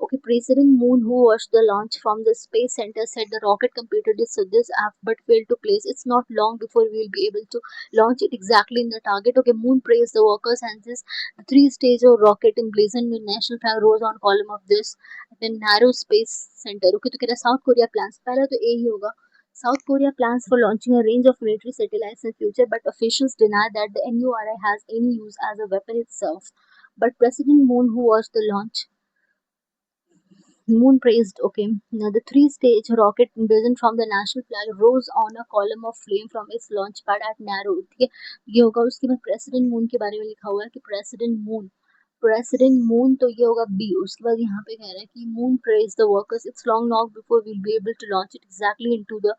A: Okay, President Moon, who watched the launch from the Space Center, said the rocket completed this app but failed to place. It's not long before we will be able to launch it exactly in the target. Okay, Moon praised the workers and this three-stage rocket emblazoned with national flag rose on column of this the narrow space center. Okay, तो कह रहा South Korea plans. पहला तो A ही होगा. South Korea plans for launching a range of military satellites in future, but officials deny that the NURI has any use as a weapon itself. But President Moon, who watched the launch, Moon praised, okay. Now the three-stage rocket emblazoned from the national flag rose on a column of flame from its launch pad at Naro. ठीक है, ये होगा. उसके बाद president moon के बारे में लिखा हुआ है कि प्रेसिडेंट मून तो ये होगा बी. उसके बाद यहाँ पे कह रहा है कि moon praise the workers, it's long not before we'll be able to launch it exactly into the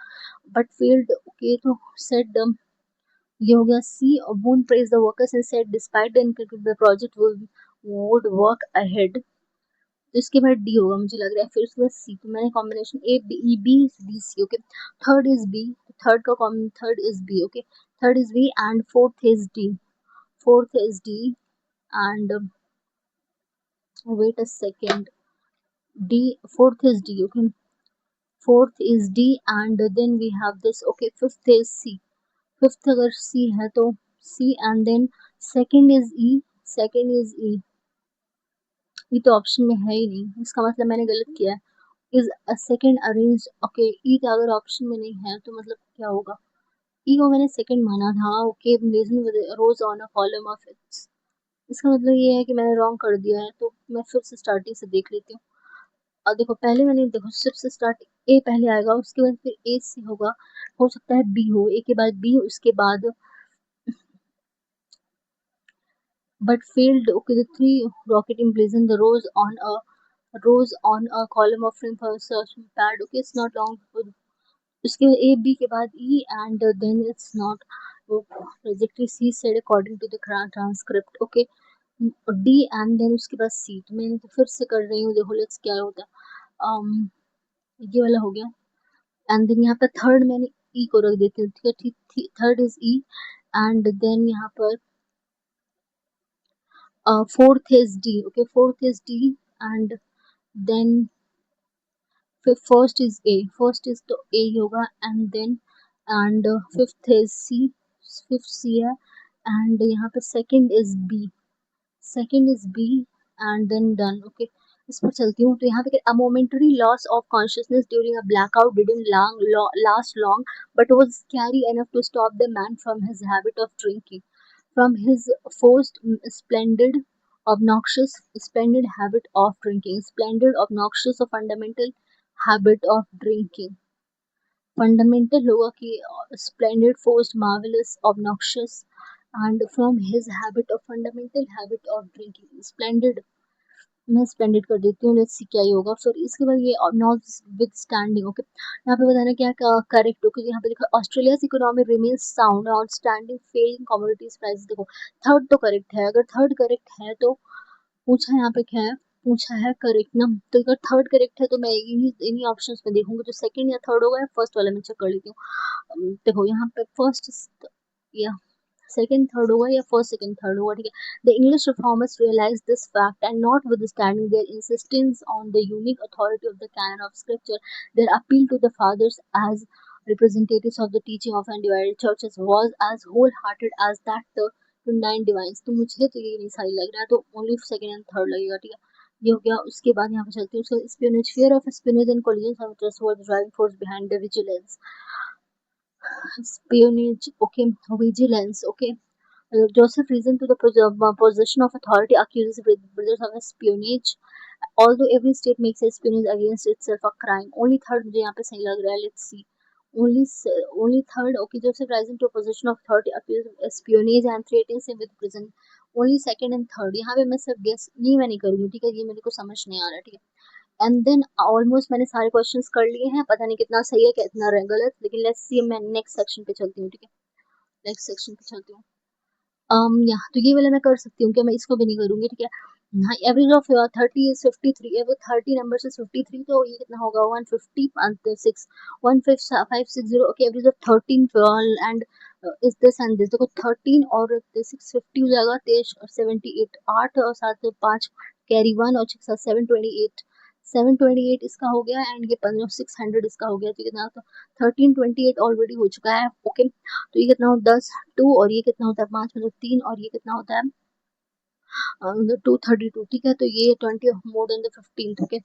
A: but field, okay. तो सेट द, ये हो गया C. Moon praise the workers and set despite the project would work ahead. तो इसके बाद D होगा मुझे लग रहा है. फिर उसके बाद सी. तो मैंने combination A B B D C, okay. Third is B. Third is B, okay. Third is B and fourth is D. Fourth is D and wait a second, D, fourth is D, okay. Fourth is D and then we have this, okay. Fifth is C. Fifth अगर C है तो C and then second is E. Second is E. ये तो option में है ही नहीं, इसका मतलब मैंने गलत किया है. Is a second arrange, okay. E का अगर ऑप्शन में नहीं है तो मतलब क्या होगा? ई को मैंने सेकेंड माना था, okay. Rose on a column of its, इसका मतलब ये है कि मैंने रॉन्ग कर दिया है. तो मैं फिर से स्टार्टिंग से देख लेती हूँ. और देखो पहले मैंने, देखो सबसे स्टार्ट ए पहले आएगा, उसके बाद फिर ए से होगा. हो सकता है बी हो, ए के बाद बी, उसके बाद but failed, okay. The three rocket emblazoned the rose on a column of flame for search pad, okay. It's not long before उसके ए बी के बाद E and then it's not. Trajectory C said according to the transcript, okay. D and then उसके बाद C. तो मैंने तो फिर से कर रही हूँ, देखो लेट्स क्या होता है। ये वाला हो गया एंड देन यहाँ पे थर्ड मैंने ई को रख देती हूँ, ठीक है, ठीक, third is E and then यहाँ पर fourth is D, okay, fourth is D and then first is A, first is तो ए ही होगा and then and fifth is C, fifth C है एंड यहाँ पे second is B, second is B and then done, okay. इस पर चलती हूँ, तो यहाँ पे a momentary loss of consciousness during a blackout didn't last long but was scary enough to stop the man from his habit of drinking, from his forced splendid obnoxious splendid habit of drinking, splendid obnoxious or fundamental habit of drinking, fundamental होगा कि splendid forced marvelous obnoxious and from his habit of fundamental habit of drinking, splendid, मैं splendid कर देती हूँ, let's see क्या ही होगा। फिर इसके बाद ये नॉट विद स्टैंडिंग, ओके, यहाँ पे बताना क्या करेक्ट, ओके, यहाँ पे लिखा Australia economy remains sound outstanding falling commodities price, देखो थर्ड तो करेक्ट है, अगर थर्ड करेक्ट है तो पूछा यहाँ पे क्या है, पूछा है करेक्ट ना, तो अगर थर्ड करेक्ट है तो मैं इन्हीं ऑप्शंस में देखूंगी, तो सेकंड या थर्ड होगा या फर्स्ट वाला मैं चेक कर लेती हूँ। देखो यहाँ पे फर्स्ट या सेकंड थर्ड होगा या फर्स्ट सेकंड थर्ड होगा, ठीक है। The English reformers realise this fact and notwithstanding their insistence on the unique authority of the canon of scripture, their appeal to the fathers as representatives of the teaching of undivided churches was as wholehearted as that the 29 divines, तो मुझे तो ये नहीं सही लग रहा है, तो ओनली सेकंड एंड थर्ड लगेगा, ठीक है। ये हो गया, उसके बाद यहाँ पे चलती हूँ, उसका espionage, fear of espionage and collision of trust was driving force behind the vigilance, spionage, okay, vigilance, okay. Joseph reasoned to the possession of authority accuses brothers of espionage. Although every state makes espionage against itself a crime. Only third मुझे यहाँ पे सही लग रहा है. Let's see. Only third. Okay, Joseph rising to a position of authority accuses of espionage and threatens him with prison. Only second and third. यहाँ पे मैं सिर्फ guess ये मैं नहीं करूँगी, ठीक है, ये मेरे को समझ नहीं आ रहा, ठीक है। एंड देन ऑलमोस्ट मैंने सारे क्वेश्चंस कर लिए हैं, पता नहीं कितना सही है कितना गलत, लेकिन लेट्स सी, मैं नेक्स्ट सेक्शन पे चलती हूँ, ठीक है, नेक्स्ट सेक्शन पे चलती हूँ। या तो ये वाला मैं कर सकती हूँ, क्या मैं इसको भी नहीं करूंगी, ठीक है। हाँ, एवरेज ऑफ 30 इज 53, वो 30 नंबर से 53, तो ये कितना होगा 150 and 6 1560, okay, average of 13 and is this and this, देखो 13 और 650 हो जाएगा, 23 और 78, 8 और 7 5 कैरी 1 और 6 728, 728 इसका हो गया एंड ये 15 600 इसका हो गया, तो कितना, तो 1328 ऑलरेडी हो चुका है, ओके। तो ये कितना होता है 10 2 और ये कितना होता है 5 मतलब 3 और ये कितना होता है 232, ठीक है। तो ये 20 मोर देन द 15, ठीक है।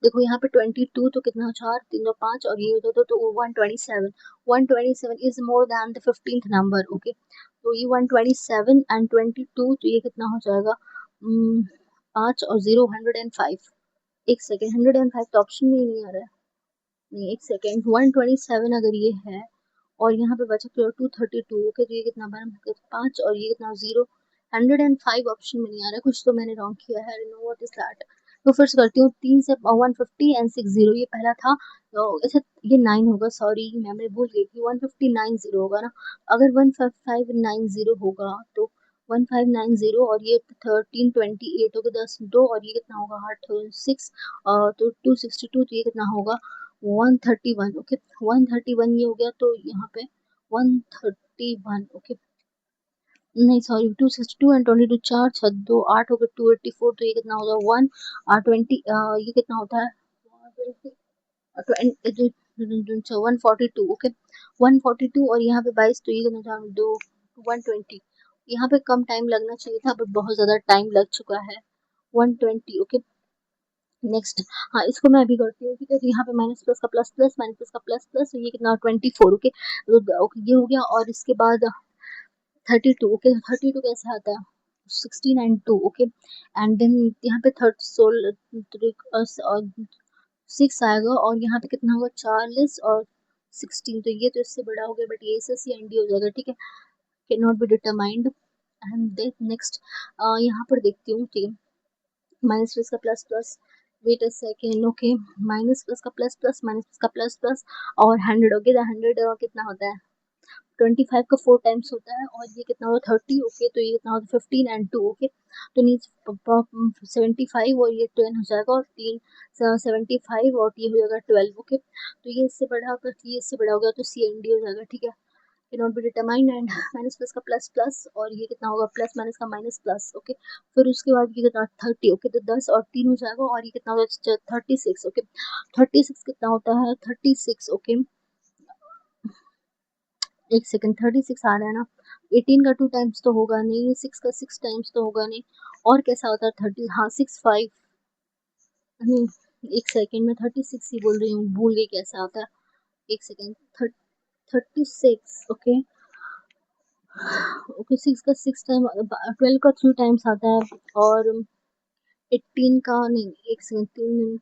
A: देखो यहाँ पे 22 तो कितना 4 3 और 5 और ये तो 127, 127 is more than the 15th number, okay. तो ये 127 एंड 22, तो ये कितना हो जाएगा 5 और 0 105, एक सेकेंड, 105 तो ऑप्शन में ही नहीं आ रहा है, नहीं एक सेकेंड, 127 अगर ये है और यहाँ पे बचा 232, ओके, तो ये कितना बना 5 और ये कितना 0, 105 ऑप्शन में नहीं आ रहा है, कुछ तो मैंने रॉन्ग किया है, नो व्हाट इज दैट। तो फिर से करती हूँ, 3 से 150 एंड 60, ये पहला था, तो ऐसे ये 9 होगा, सॉरी मैं भूल गई थी, 1590 होगा ना, अगर 15590 होगा तो 1590 और ये 1328 होगा, 10 2 और ये कितना होगा 8 6 तो 262, तो ये कितना होगा 131, ओके, 131 ये हो गया, तो यहाँ पे 131, ओके, नहीं सॉरी 262 एंड 22 4 6 2 8 हो गया 284, तो ये कितना होगा 1 20 ये कितना होता है 142, ओके, 142 और यहाँ पे 22, तो ये कितना था 2 120, यहाँ पे कम टाइम लगना चाहिए था बट बहुत ज्यादा टाइम लग चुका है, 120, ओके। नेक्स्ट, हाँ इसको मैं अभी करती हूँ, ठीक है। तो यहाँ पे माइनस प्लस का प्लस प्लस, माइनस प्लस का प्लस प्लस, तो ये कितना 24, ओके, तो ओके ये हो गया, और इसके बाद 32, ओके, 32 कैसे आता है 16 एंड 2, ओके, एंड देन यहाँ पे थर्ड सोल 6 आएगा और यहाँ पे कितना होगा 40 और 16, तो ये तो इससे बड़ा हो गया बट ये एस एन डी हो जाएगा, ठीक है, can not be determined. And then next यहाँ पर देखती हूँ, ठीक है, माइनस प्लस का plus plus, wait a second, okay, minus plus का प्लस प्लस, माइनस प्लस का प्लस प्लस और 100, ओके, 100 कितना होता है 25 का 4 टाइम्स होता है और ये कितना होता है 30 ओके, तो ये कितना होता है 15 एंड 2 ओके, तो नीच 75 और ये 10 हो जाएगा और 3 75 और ये हो जाएगा 12 ओके, तो ये इससे बड़ा होगा, ये इससे बड़ा हो गया तो सी एंड डी हो जाएगा, ठीक है, not be determined and minus plus का प्लस प्लस और ये कितना होगा प्लस माइनस का माइनस प्लस ओके, फिर उसके बाद ये कितना 30 ओके, तो 10 और 3 हो जाएगा और ये कितना होगा 36 ओके, 36 कितना होता है 36 ओके, एक सेकंड 36 आ रहा है ना, 18 का 2 टाइम्स तो होगा नहीं, 6 का 6 टाइम्स तो होगा नहीं, और कैसा होता है 30, हाँ 6 5 नहीं, एक सेकंड में 36 ही बोल रही हूँ, भूल गई कैसा होता है, एक सेकंड 36 ओके ओके, 6 का 6 टाइम 12 का 3 टाइम्स आता है और 18 का नहीं, एक सेकंड 3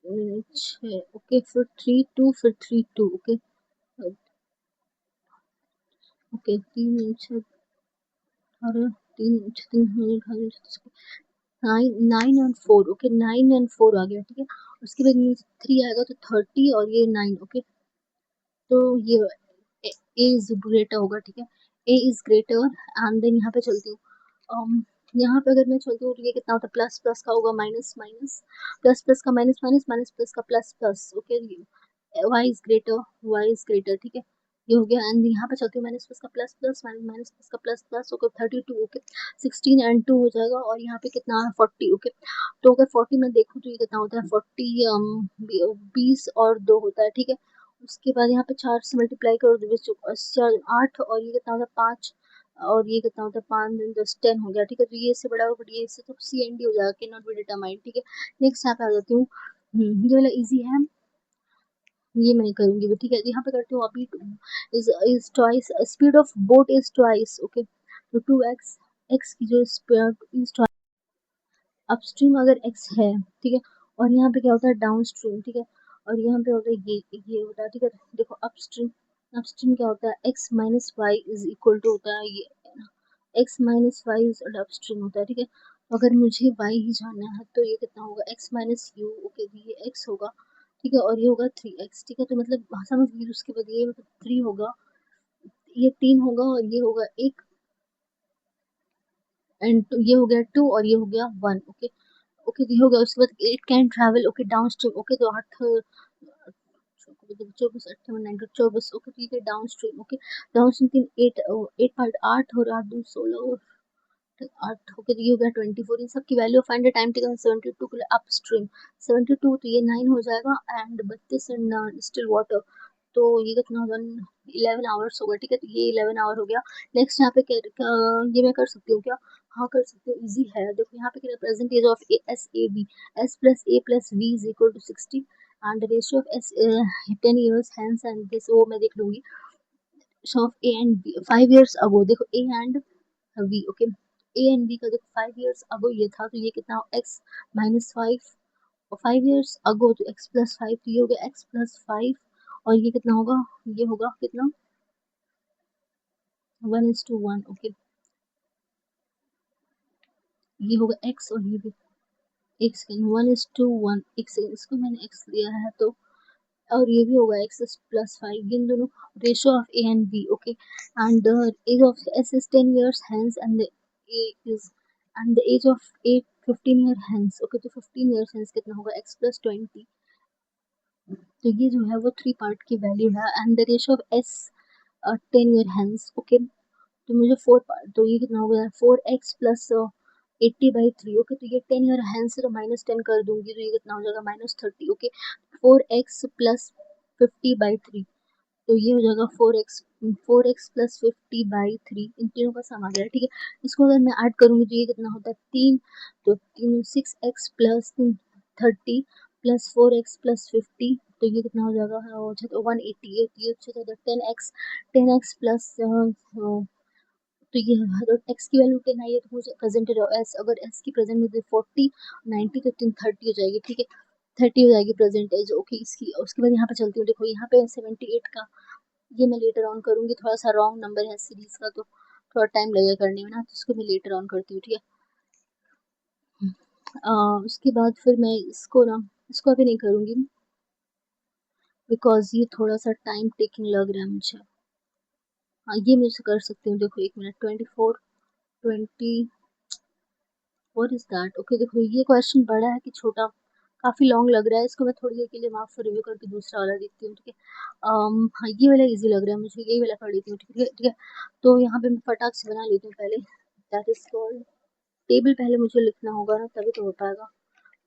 A: 6 ओके, फिर 3 2 फिर 3 2 ओके ओके 3 6 और 3 9 एंड 4 ओके, 9 एंड 4 आ गया, ठीक है, उसके बाद नीचे 3 आएगा तो 30 और ये 9 ओके, तो ये ए इज ग्रेटर होगा, ठीक है, ए इज ग्रेटर एंड देन यहाँ पे चलती हूँ, यहाँ पे अगर मैं चलती हूँ तो ये कितना होता है प्लस प्लस का होगा माइनस माइनस, प्लस प्लस का माइनस माइनस, माइनस प्लस का plus plus okay, Y is greater, ठीक है, ये हो गया एंड यहाँ पे चलती हूँ माइनस प्लस का plus plus minus minus plus का plus plus okay 32 okay, 16 and 2 हो जाएगा और यहाँ पे कितना है 40 ओके, तो अगर 40 में देखूँ तो ये कितना होता है 40 20 और 2 होता है, ठीक है, उसके बाद यहाँ पे 4 से मल्टीप्लाई करो तो 8 और ये कितना होता है 5 और ये कितना होता है 5 10 10 हो गया, ठीक है, तो ये इससे बड़ा होगा ये इससे, तो सी एंड डी हो जाएगा, कैन नॉट बी डिटरमाइंड, ठीक है, नेक्स्ट यहाँ पे आ जाती हूँ, ये वाला इजी है, ये मैं नहीं करूंगी भी, ठीक है, यहाँ पे करती हूँ अभी, is twice speed of boat is twice okay, तो 2x x की जो स्पीड इज अपस्ट्रीम अगर x है, ठीक है, और यहाँ पे क्या होता है डाउन स्ट्रीम, ठीक है, और यहाँ पे होता है ये होता है, ठीक है, देखो अपस्ट्रीम, अपस्ट्रीम क्या होता है x minus Y is equal to होता है ये x minus Y is upstream होता है, ठीक है, तो अगर मुझे y ही जानना है तो ये कितना होगा x माइनस यू ओके, ये x होगा, ठीक है, और ये होगा 3x, ठीक है, तो मतलब समझ लीजिए उसके बाद ये मतलब 3 होगा, ये 3 होगा और ये होगा 1 एंड ये हो गया 2 और ये हो गया 1 ओके ओके, ये हो गया, उसके बाद it can travel okay down stream okay, तो 8 24 98 24 ओके, ठीक है, down stream okay, down stream 8 8 part 8 और 8 2 16 8 ओके, तो ये हो गया 24, इन सब की value find the time taken 72 के लिए अपस्ट्रीम 72, तो ये 9 हो जाएगा एंड 32 एंड स्टिल वाटर, तो ये कितना होगा 11 आवर्स होगा, ठीक है, तो ये 11 आवर हो गया, नेक्स्ट यहाँ पे ये मैं कर सकती हूँ क्या, हाँ कर सकते हो, इजी है, देखो यहाँ पे क्या percentage of S A B, S plus A plus V is equal to 60 and ratio of S 10 years hence and this वो मैं देख लूंगी, of A and B 5 years ago, देखो A and V okay, A and B का देखो 5 years अगो ये था, तो ये कितना एक्स माइनस 5 और 5 ईयर्स अगो तो एक्स प्लस 5, तो ये हो गया एक्स प्लस 5 और ये कितना होगा, ये होगा कितना 1:1 ओके, ये होगा एक्स और ये भी एक सेकेंड 1:1, एक सेकेंड इसको मैंने एक्स लिया है तो, और ये भी होगा एक्स प्लस 5, इन दोनों ratio of A and B okay, and the age of S is 10 years hence and the A is and the age of A 15 year hence okay, तो 15 ईयर्स हैंस कितना होगा एक्स प्लस 20, तो ये जो है वो 3 पार्ट की value है and the ratio of S 10 year hence okay, तो मुझे 4 पार्ट, तो ये कितना हो गया 4x प्लस 80/3 ओके, तो ये 10 ईयर हैंस से तो माइनस 10 कर दूंगी, तो ये कितना हो जाएगा -30 ओके, 4x प्लस 50/3, तो ये हो जाएगा 4x प्लस 50/3, इन तीनों का सम आ गया, ठीक है, इसको अगर मैं ऐड करूंगी तो ये कितना होता है 3, तो 6x plus 30 plus 4x plus 50, तो ये कितना हो जाएगा 180, ये अच्छा था 10x प्लस तो ये तो x की वैल्यू 10 आई है, तो मुझे प्रेजेंटेज एस, अगर s की प्रेजेंट में 40 90 तो 30 हो जाएगी, ठीक है, 30 हो जाएगी प्रेजेंटेज ओके इसकी, उसके बाद यहाँ पे चलती हूँ, देखो यहाँ पे 78 का ये मैं लेटर ऑन करूंगी, थोड़ा सा रॉन्ग नंबर है सीरीज का तो थोड़ा टाइम लगेगा करने में ना, तो इसको मैं लेटर ऑन करती हूँ, ठीक है, उसके बाद फिर मैं इसको ना, इसको अभी नहीं करूंगी बिकॉज ये थोड़ा सा टाइम टेकिंग लग रहा है मुझे, हाँ ये मैं उसे कर सकती हूँ। देखो एक minute, 24 20 what is that. Okay देखो ये क्वेश्चन बड़ा है कि छोटा, काफी लॉन्ग लग रहा है। इसको मैं थोड़ी देर के लिए मार्क्स रिव्यू करके दूसरा वाला देखती हूँ, ठीक है। हाँ ये वाला इजी लग रहा है मुझे, यही वाला कर लेती हूँ, ठीक है ठीक है। तो यहाँ पे मैं फटाक से बना लेती हूँ पहले। दैट इज कॉल्ड टेबल, पहले मुझे लिखना होगा ना तभी तो हो पाएगा।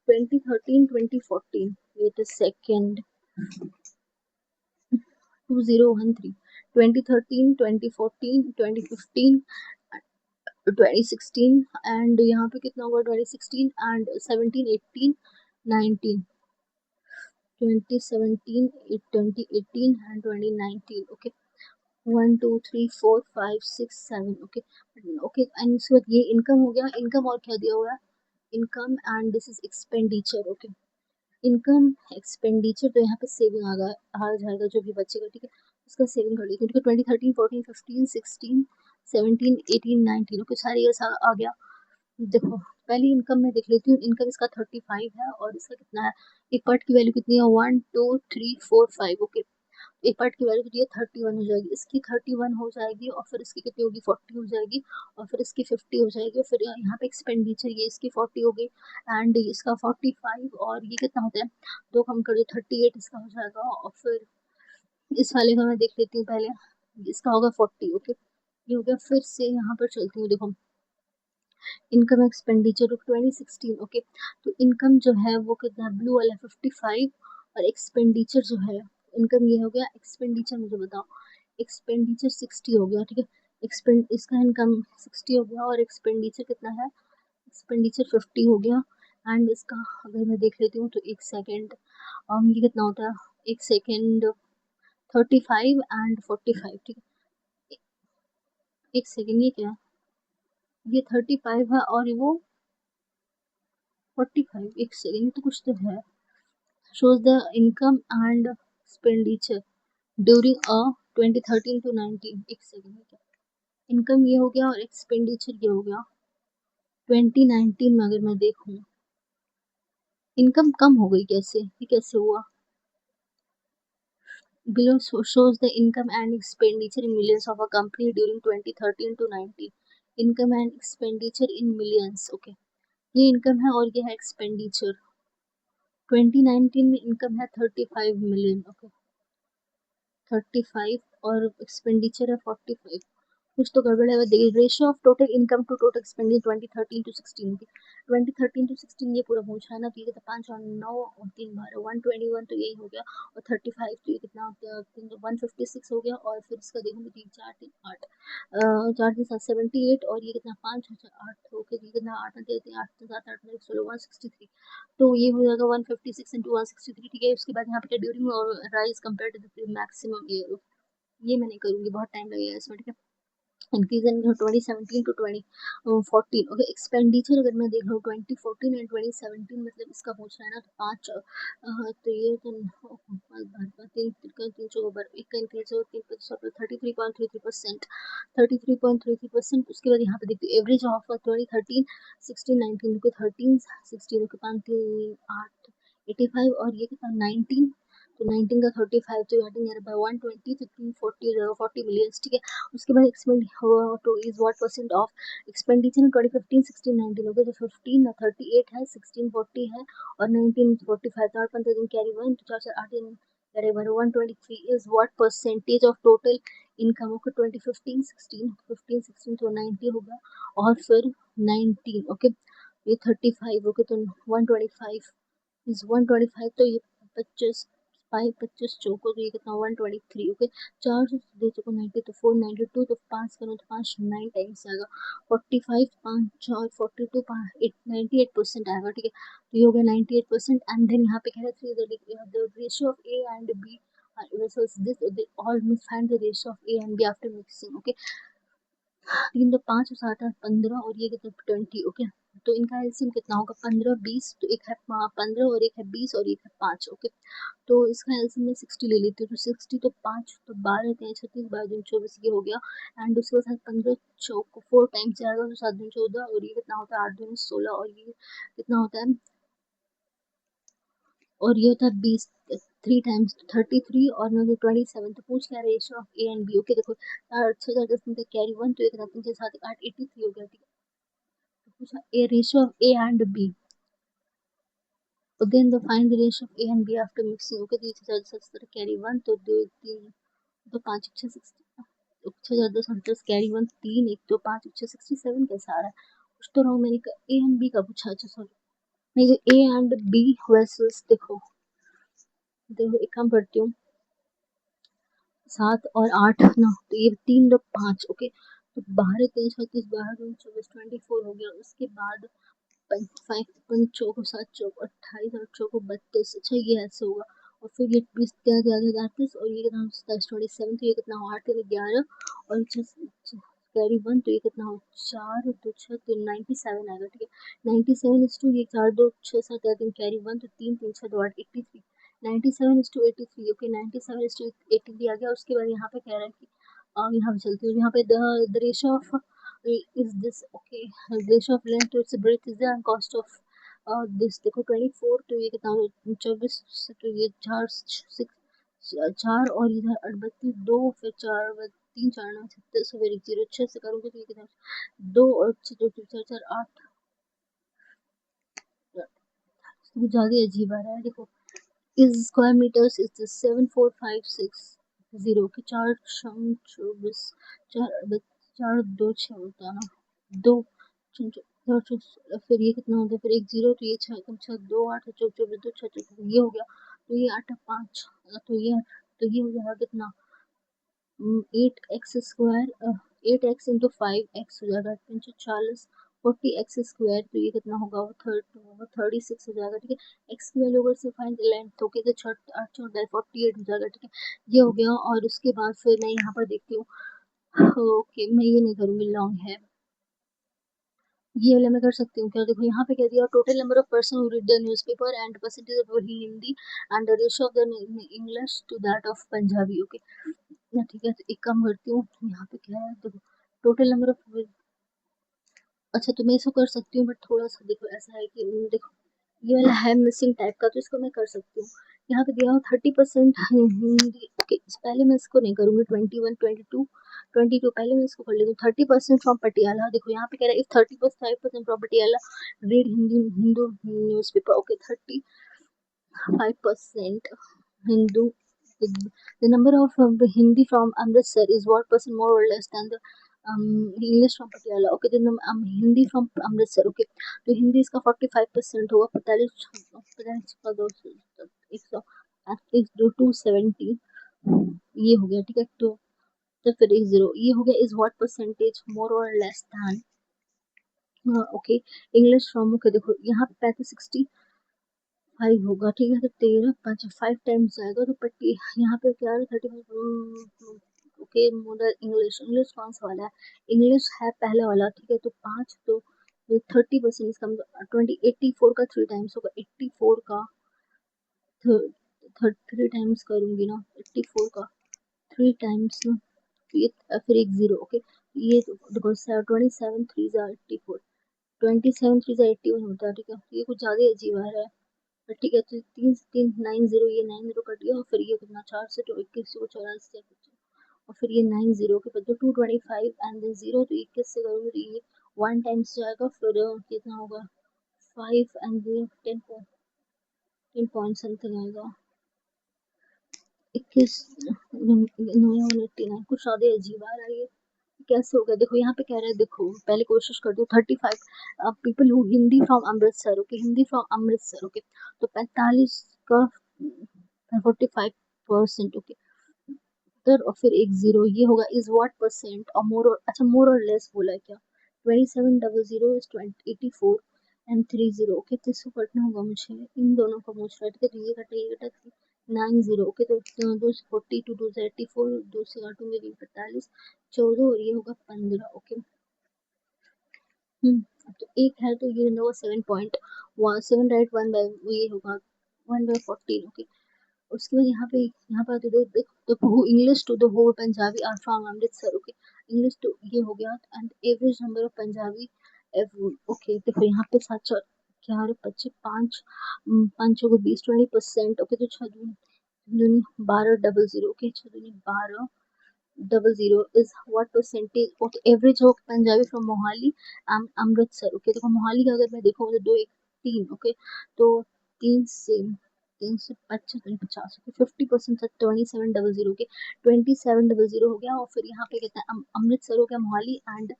A: 2013 2014, वेट अ सेकेंड, 2013, 2013 2014 2015 2016, एंड यहाँ पे कितना होगा 2016 and 17 18 19, 2017 2018 and 2019। Okay 1 2 3 4 5 6 7। Okay okay and उसके बाद ये इनकम हो गया। इनकम और क्या दिया हुआ है, income and this is expenditure. Okay income expenditure, तो यहाँ पे सेविंग आ जाएगा जो भी बचेगा, ठीक है। उसका सेविंग कर लीजिए, ठीक है। 2013 14 15 16 17 18 19। ओके सारे ये आ गया। देखो पहली इनकम में देख लेती हूँ। इनकम इसका 35 है और इसका कितना है, एक पार्ट की वैल्यू कितनी है 1 2 3 4 5। ओके एक पार्ट की वैल्यू कितनी है 31 हो जाएगी, इसकी 31 हो जाएगी और फिर इसकी कितनी होगी 40 हो जाएगी और फिर इसकी 50 हो जाएगी और फिर यहाँ पे एक्सपेंडिचर ये इसकी 40 हो गई एंड इसका 45 और ये कितना होता है, दो कम कर दो 38 इसका हो जाएगा। और फिर इस वाले का मैं देख लेती हूँ पहले, इसका होगा 40। ओके ये हो गया। फिर से यहाँ पर चलती हूँ, देखो इनकम एक्सपेंडिचर 2016। ओके तो इनकम जो है वो कितना है, ब्लू वाला 55 और एक्सपेंडिचर जो है, इनकम ये हो गया, एक्सपेंडिचर मुझे बताओ, एक्सपेंडिचर 60 हो गया, ठीक है। एक्सपेंड इसका इनकम 60 हो गया और एक्सपेंडिचर कितना है, एक्सपेंडिचर 50 हो गया एंड इसका अगर मैं देख लेती हूँ तो एक सेकेंड, ये कितना होता है, एक सेकेंड 35 एंड 45, ठीक है। एक सेकेंड ये क्या है, ये 35 है और वो 45, एक सेकेंड तो कुछ तो है। shows the income and expenditure during a 2013 to 19। एक सेकेंड है क्या, इनकम ये हो गया और एक्सपेंडिचर ये हो गया 2019 में। अगर मैं देखूं इनकम कम हो गई, कैसे, ये कैसे हुआ। below shows the income and expenditure in millions of a company during 2013 to 19। income and expenditure in millions। Okay ये इनकम है और ये है एक्सपेंडिचर। 2019 में इनकम है 35 मिलियन। ओके 35 और एक्सपेंडिचर है 45, कुछ तो गड़बड़ है। देखिए ratio of total income to total expenditure 2013 to 16 की, 2013 टू 16 ये पूरा पूछा है ना, तो ये तो 5 और 9 और 3 बार 121 तो यही हो गया और 35 तो ये कितना हो गया, 156 हो गया और फिर इसका देखो 3 4 3 8 4 3 7 78 और ये कितना 5 8 ओके ये कितना 8 3 8 7 8 16 163, तो ये हो जाएगा 156 इंटू 163, ठीक है। उसके बाद यहाँ पे ड्यूरिंग और rise compare to the maximum ये मैं नहीं करूंगी, बहुत टाइम लगेगा इसमें, ठीक है। Increase in 2017 to 2014। Okay expenditure अगर मैं देख रहा हूँ 2014 एंड 2017 मतलब इसका पूछ रहा है ना, तो पाँच तो ये तो तीन तीन चौबर एक का इंक्रीज हो 33.33%, 33.33%। उसके बाद यहाँ पे देखते हैं एवरेज ऑफ 2013 16 19 को 13 16 को 5 3 8 85 और ये कितना 19, तो 19 का 35 तो एडिंग है बाय 120 15 40 40 मिलियन, ठीक है। उसके बाद एक्सपेंड तो is what percent of expenditure 2015 16 19 हो गया, तो 15 38 है 16 40 है और 19 45, तो 8 दिन कैरी 1 तो 4 4 8 दिन carry 123 is what percentage of total income okay 2015 16 15 16 तो 90 होगा और फिर 19 ओके ये 35 ओके तो 125 इज 125, तो ये 25 5 25 चौको तो ये कितना 123। ओके चार से दे चुको 90 तो 492, तो 5 करो तो 5 9 टाइम्स आएगा 45 5 4 42 5 8 98% आएगा, ठीक है। तो ये हो गया 98% एंड देन यहाँ पे कह रहे थे the ratio of A and B versus this they all means find the ratio of A and B after mixing। Okay 3 तो 5 और 7 8 15 और ये कितना 20। ओके तो इनका एलसीएम कितना होगा 15 20, तो एक है 15 और एक है 20 और एक है 5। ओके तो इसका एलसीएम में 60 ले लेती हूँ, तो 60 तो 5 तो 12 3 36 12 दिन 24 ये हो गया एंड उसके बाद 15 चौको 4 टाइम्स जाएगा तो 7 दिन 14 और ये कितना होता है 8 दिन 16 और ये कितना होता है और ये होता है 20 3 टाइम्स 33 और ना 27, तो पूछ क्या ratio of A and B. Okay देखो 6 10 तक कैरी 1 तो 1 3 6 7 8 83 हो गया, ठीक है। तो पूछा A ratio of A and B, then the find the ratio of A and B after mixing. Okay तो 6 कैरी 1 तो 2 3 तो 5 6 60, 6 कैरी 1 3 1 तो 5 6 67 कैसा आ रहा है, कुछ तो रहा। मैंने कहा ए एंड बी का पूछा, अच्छा सॉरी नहीं ए एंड बी वर्सेस देखो देखो एक काम करती हूँ 7 और 8 ना, तो ये 3 2 5। ओके तो 12 3 36 12 2 24 24 हो गया। उसके बाद 5 5 चौको 7 चौको 28 और चौको 32। अच्छा ये ऐसे होगा और फिर ये 20 33 और ये कितना 27, तो ये कितना हो 8 11 और कैरी 1 तो ये कितना हो 4 तो 6 तो 97 आएगा, ठीक है। 97 इज टू ये 4 2 6 7 3 कैरी 1 तो 3 3 6 2 8 83। 97 is to 83। Okay 97 is to 83 आ गया। उसके बाद यहाँ पे कह रहा है कि यहाँ पे चलती हूँ, यहाँ पे the ratio of is this okay, ratio of length to its breadth is the cost of this देखो 24 तो ये कितना 24 तो ये 4 4 और इधर 38 2 फिर 4 3 4 9 36 फिर 0 6 से करूँगी तो ये कितना 2 और 6 2 4 4 8 तो ज्यादा अजीब आ रहा है। देखो is square meters is the 74560 के 4 24 4 4 2 6 होता है ना 2 फिर ये कितना होता है फिर एक 0 तो ये 6 2 8 24 2 6 ये हो गया। तो ये 8 5 तो ये हो जाएगा कितना 8x² 8x इंटू 5x हो जाएगा 340 40x²। तो ये कितना होगा वो 36 हो जाएगा, ठीक है। x की वैल्यू अगर से फाइंड लेंथ तो के तो 8 48 हो जाएगा, ठीक है। ये हो गया और उसके बाद फिर मैं यहाँ पर देखती हूँ ओके मैं ये नहीं करूँगी लॉन्ग है, ये वाला मैं कर सकती हूँ क्या। देखो यहाँ पे कह दिया total number of person who read the newspaper and percentage of Hindi and the ratio of the English to that of Punjabi. Okay ना ठीक है, तो एक काम करती हूँ यहाँ पे क्या है देखो टोटल नंबर ऑफ। अच्छा तो मैं इसको कर सकती हूँ बट थोड़ा सा देखो ऐसा है कि देखो ये वाला है मिसिंग टाइप का, तो इसको मैं कर सकती हूँ। यहाँ पे दिया हो 30% हिंदी। ओके पहले मैं इसको नहीं करूँगी 21 22 पहले मैं इसको कर लेती हूँ 30% फ्रॉम पटियाला। देखो यहाँ पे कह रहा है if 35% from Patiala read Hindi Hindu news paper. Okay 35% Hindu. The number of Hindi from Amritsar is what percent more or less than the English from Patiala. Okay, then Hindi from Amritsar. Okay, तो हिंदी इसका 45% होगा 45 का 270 ये हो गया, ठीक है। तो फिर एक 0 ये हो गया इज व्हाट परसेंटेज मोर और less than. Okay English from okay देखो यहाँ पे 65 5 होगा, ठीक है। तो 13 5 5 टाइम्स जाएगा तो पट्टी यहाँ पे क्या है 35। ओके मॉडल इंग्लिश इंग्लिश कौन सा वाला है, इंग्लिश है पहले वाला, ठीक है। तो 5 तो 30% इसका मतलब 84 का 3 टाइम्स होगा 84 का 3 टाइम्स करूंगी ना 84 का 3 टाइम्स ना तो ये फिर एक 0। ओके ये देखो 27 3 84 27 3 81 होता है, ठीक है। ये कुछ ज़्यादा अजीब आ रहा है ठीक है। तो 3 3 9 0 ये 9 0 कट गया और फिर ये कितना 4 से तो 21 को 84 और फिर ये 9 0 के बाद 225 एंड देन 0 तो 21 से करोगे तो ये 1 टाइम्स जाएगा फिर कितना होगा 5 एंड देन 10 पॉइंट समथिंग आएगा 21 9 कुछ ज़्यादा अजीब आ रहा है ये कैसे हो गया। देखो यहाँ पे कह रहा है देखो पहले कोशिश कर दो 35 people who Hindi from Amritsar. Okay Hindi from Amritsar. Okay तो 45 का 45%। ओके और फिर एक 0 ये होगा इज व्हाट परसेंट और मोर और अच्छा मोर और लेस बोला है क्या 2700 इज 84 एंड 30। ओके तो इसको कटना होगा मुझे इन दोनों का पूछ रहा है, ठीक है। तो ये कटा 90। ओके तो 240 टू 284 2 से काटूंगे 45 14 और ये होगा 15। ओके तो एक है तो ये होगा 7.7 राइट 1 बाय ये होगा 1/14। ओके उसके बाद यहाँ पे तो देखो English to the whole Punjabi are from Amritsar. Okay English to ये हो गया and average number of Punjabi. Okay तो फिर यहाँ पे 7 4 25 5 5 को 20 20%। ओके तो 6 1200, okay 1200 is what percentage, okay average हो पंजाबी फ्रॉम मोहाली अमृतसर, ओके देखो मोहाली का अगर मैं देखूँ तो 2 1 3, ओके तो 3 से 50 50% 2700, ओके 2700 हो गया। और फिर यहाँ पे कितना अमृतसर हो गया Mohali and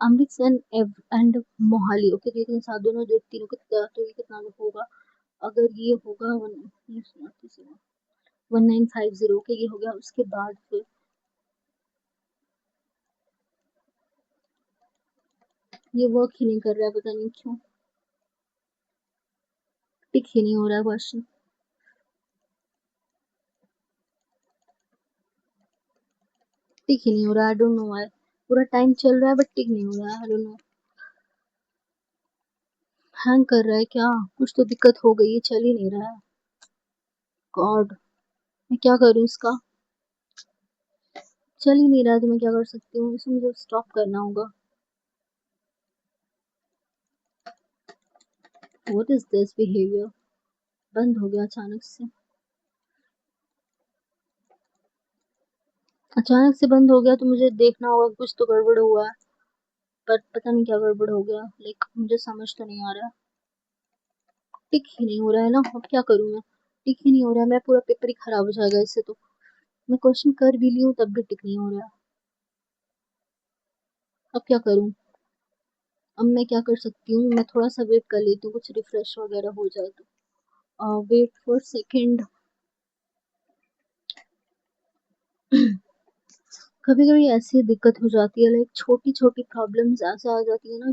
A: Amritsar and Mohali, okay तो ये कितने सात दोनों दो तीनों के तो ये कितना होगा, अगर ये होगा 1950, ओके ये हो गया। उसके बाद फिर ये वर्क ही नहीं कर रहा है, पता नहीं क्यों, टिक ही नहीं हो रहा है क्वेश्चन, टिक ही नहीं हो रहा है, आई डोंट नो व्हाई। पूरा टाइम चल रहा है बट टिक नहीं हो रहा है, आई डोंट नो, हैंग कर रहा है क्या, कुछ तो दिक्कत हो गई है, चल ही नहीं रहा है। गॉड, मैं क्या करूँ इसका, चल ही नहीं रहा है तो मैं क्या कर सकती हूँ, इसे मुझे स्टॉप करना होगा। व्हाट इज दिस बिहेवियर, बंद हो गया अचानक से, अचानक से बंद हो गया तो मुझे देखना होगा कुछ तो गड़बड़ हुआ है, पर पता नहीं क्या गड़बड़ हो गया, लाइक मुझे समझ तो नहीं आ रहा, टिक ही नहीं हो रहा है ना, अब क्या करूँ मैं, टिक ही नहीं हो रहा है, मेरा पूरा पेपर ही खराब हो जाएगा इससे तो, मैं क्वेश्चन कर भी ली हूँ तब भी टिक नहीं हो रहा है, अब क्या करूँ, अब मैं क्या कर सकती हूँ, मैं थोड़ा सा वेट कर लेती हूँ, कुछ रिफ्रेश वगैरह हो जाए तो, वेट फॉर सेकेंड। कभी कभी ऐसी दिक्कत हो जाती है, लाइक छोटी छोटी प्रॉब्लम्स ऐसे आ जाती है ना,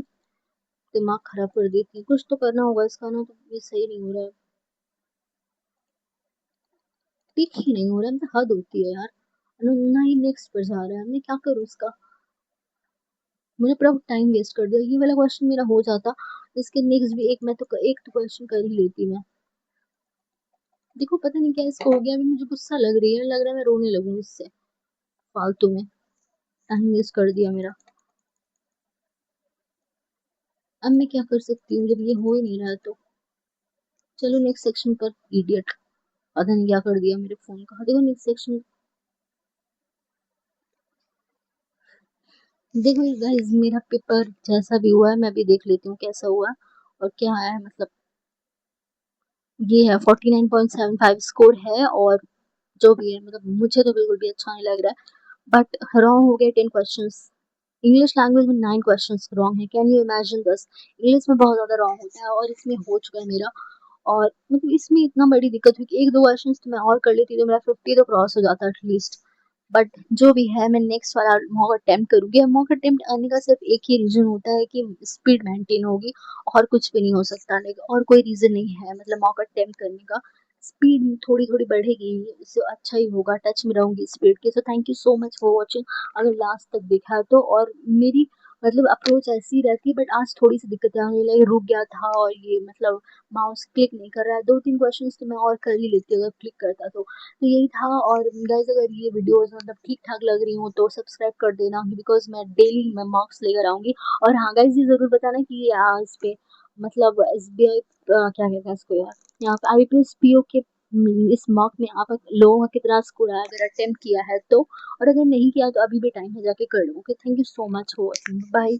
A: दिमाग खराब कर देती है, कुछ तो करना होगा इसका ना, तो ये सही नहीं हो रहा है, टिक ही नहीं हो रहा है, मतलब हद होती है यार, ना ही नेक्स्ट पर जा रहा है, मैं क्या करूँ इसका, मुझे पूरा टाइम वेस्ट कर दिया, ये वाला क्वेश्चन मेरा हो जाता, इसके नेक्स्ट भी एक, मैं तो एक तो क्वेश्चन कर ही लेती मैं, देखो पता नहीं क्या इसको हो गया, अभी मुझे गुस्सा लग रही है, लग रहा है मैं रोने लगूंगी इससे, फालतू में टाइम वेस्ट कर दिया मेरा, अब मैं क्या कर सकती हूँ जब ये हो ही नहीं रहा है तो, चलो नेक्स्ट सेक्शन पर, इडियट, पता नहीं क्या कर दिया मेरे फोन का, देखो नेक्स्ट सेक्शन, देखो गाइस मेरा पेपर जैसा भी हुआ है मैं भी देख लेती हूँ कैसा हुआ और क्या आया है, मतलब ये है 49.75 स्कोर है, और जो भी है मतलब मुझे तो बिल्कुल भी अच्छा नहीं लग रहा है, बट रॉन्ग हो गए 10 क्वेश्चंस, इंग्लिश लैंग्वेज में 9 क्वेश्चंस रॉन्ग है, can you imagine this, English में बहुत ज्यादा रॉन्ग होता है और इसमें हो चुका है मेरा, और मतलब इसमें इतना बड़ी दिक्कत हुई कि एक दो क्वेश्चंस तो मैं और कर लेती तो मेरा 50 तो क्रॉस हो जाता एटलीस्ट, बट जो भी है मैं नेक्स्ट वाला मॉक अटेम्प्ट करूंगी, मॉक अटेम्प्ट आने का सिर्फ एक ही रीजन होता है कि स्पीड मेंटेन होगी, और कुछ भी नहीं हो सकता, लेकिन और कोई रीजन नहीं है, मतलब मॉक अटेम्प्ट करने का, स्पीड थोड़ी थोड़ी बढ़ेगी, इससे अच्छा ही होगा, टच में रहूंगी स्पीड के, तो thank you so much for watching, अगर लास्ट तक देखा है तो, और मेरी मतलब अप्रोच ऐसी रहती है, बट आज थोड़ी सी दिक्कतें आने लगी, रुक गया था और ये मतलब माउस क्लिक नहीं कर रहा है, 2 3 क्वेश्चंस तो मैं और कर ही लेती अगर क्लिक करता तो यही था। और गाइस अगर ये वीडियोस मतलब ठीक ठाक लग रही हो तो सब्सक्राइब कर देना, बिकॉज मैं डेली मैं मार्क्स लेकर आऊंगी, और हाँ गाइस ये जरूर बताना कि ये इस पे मतलब SBI क्या कहते हैं इसको यार, यहाँ पे IBPS PO के इस मॉक में आप लोगों का कितना स्कोर आया अगर अटेम्प्ट किया है तो, और अगर नहीं किया तो अभी भी टाइम है जाके कर लो, okay thank you so much for watching, bye.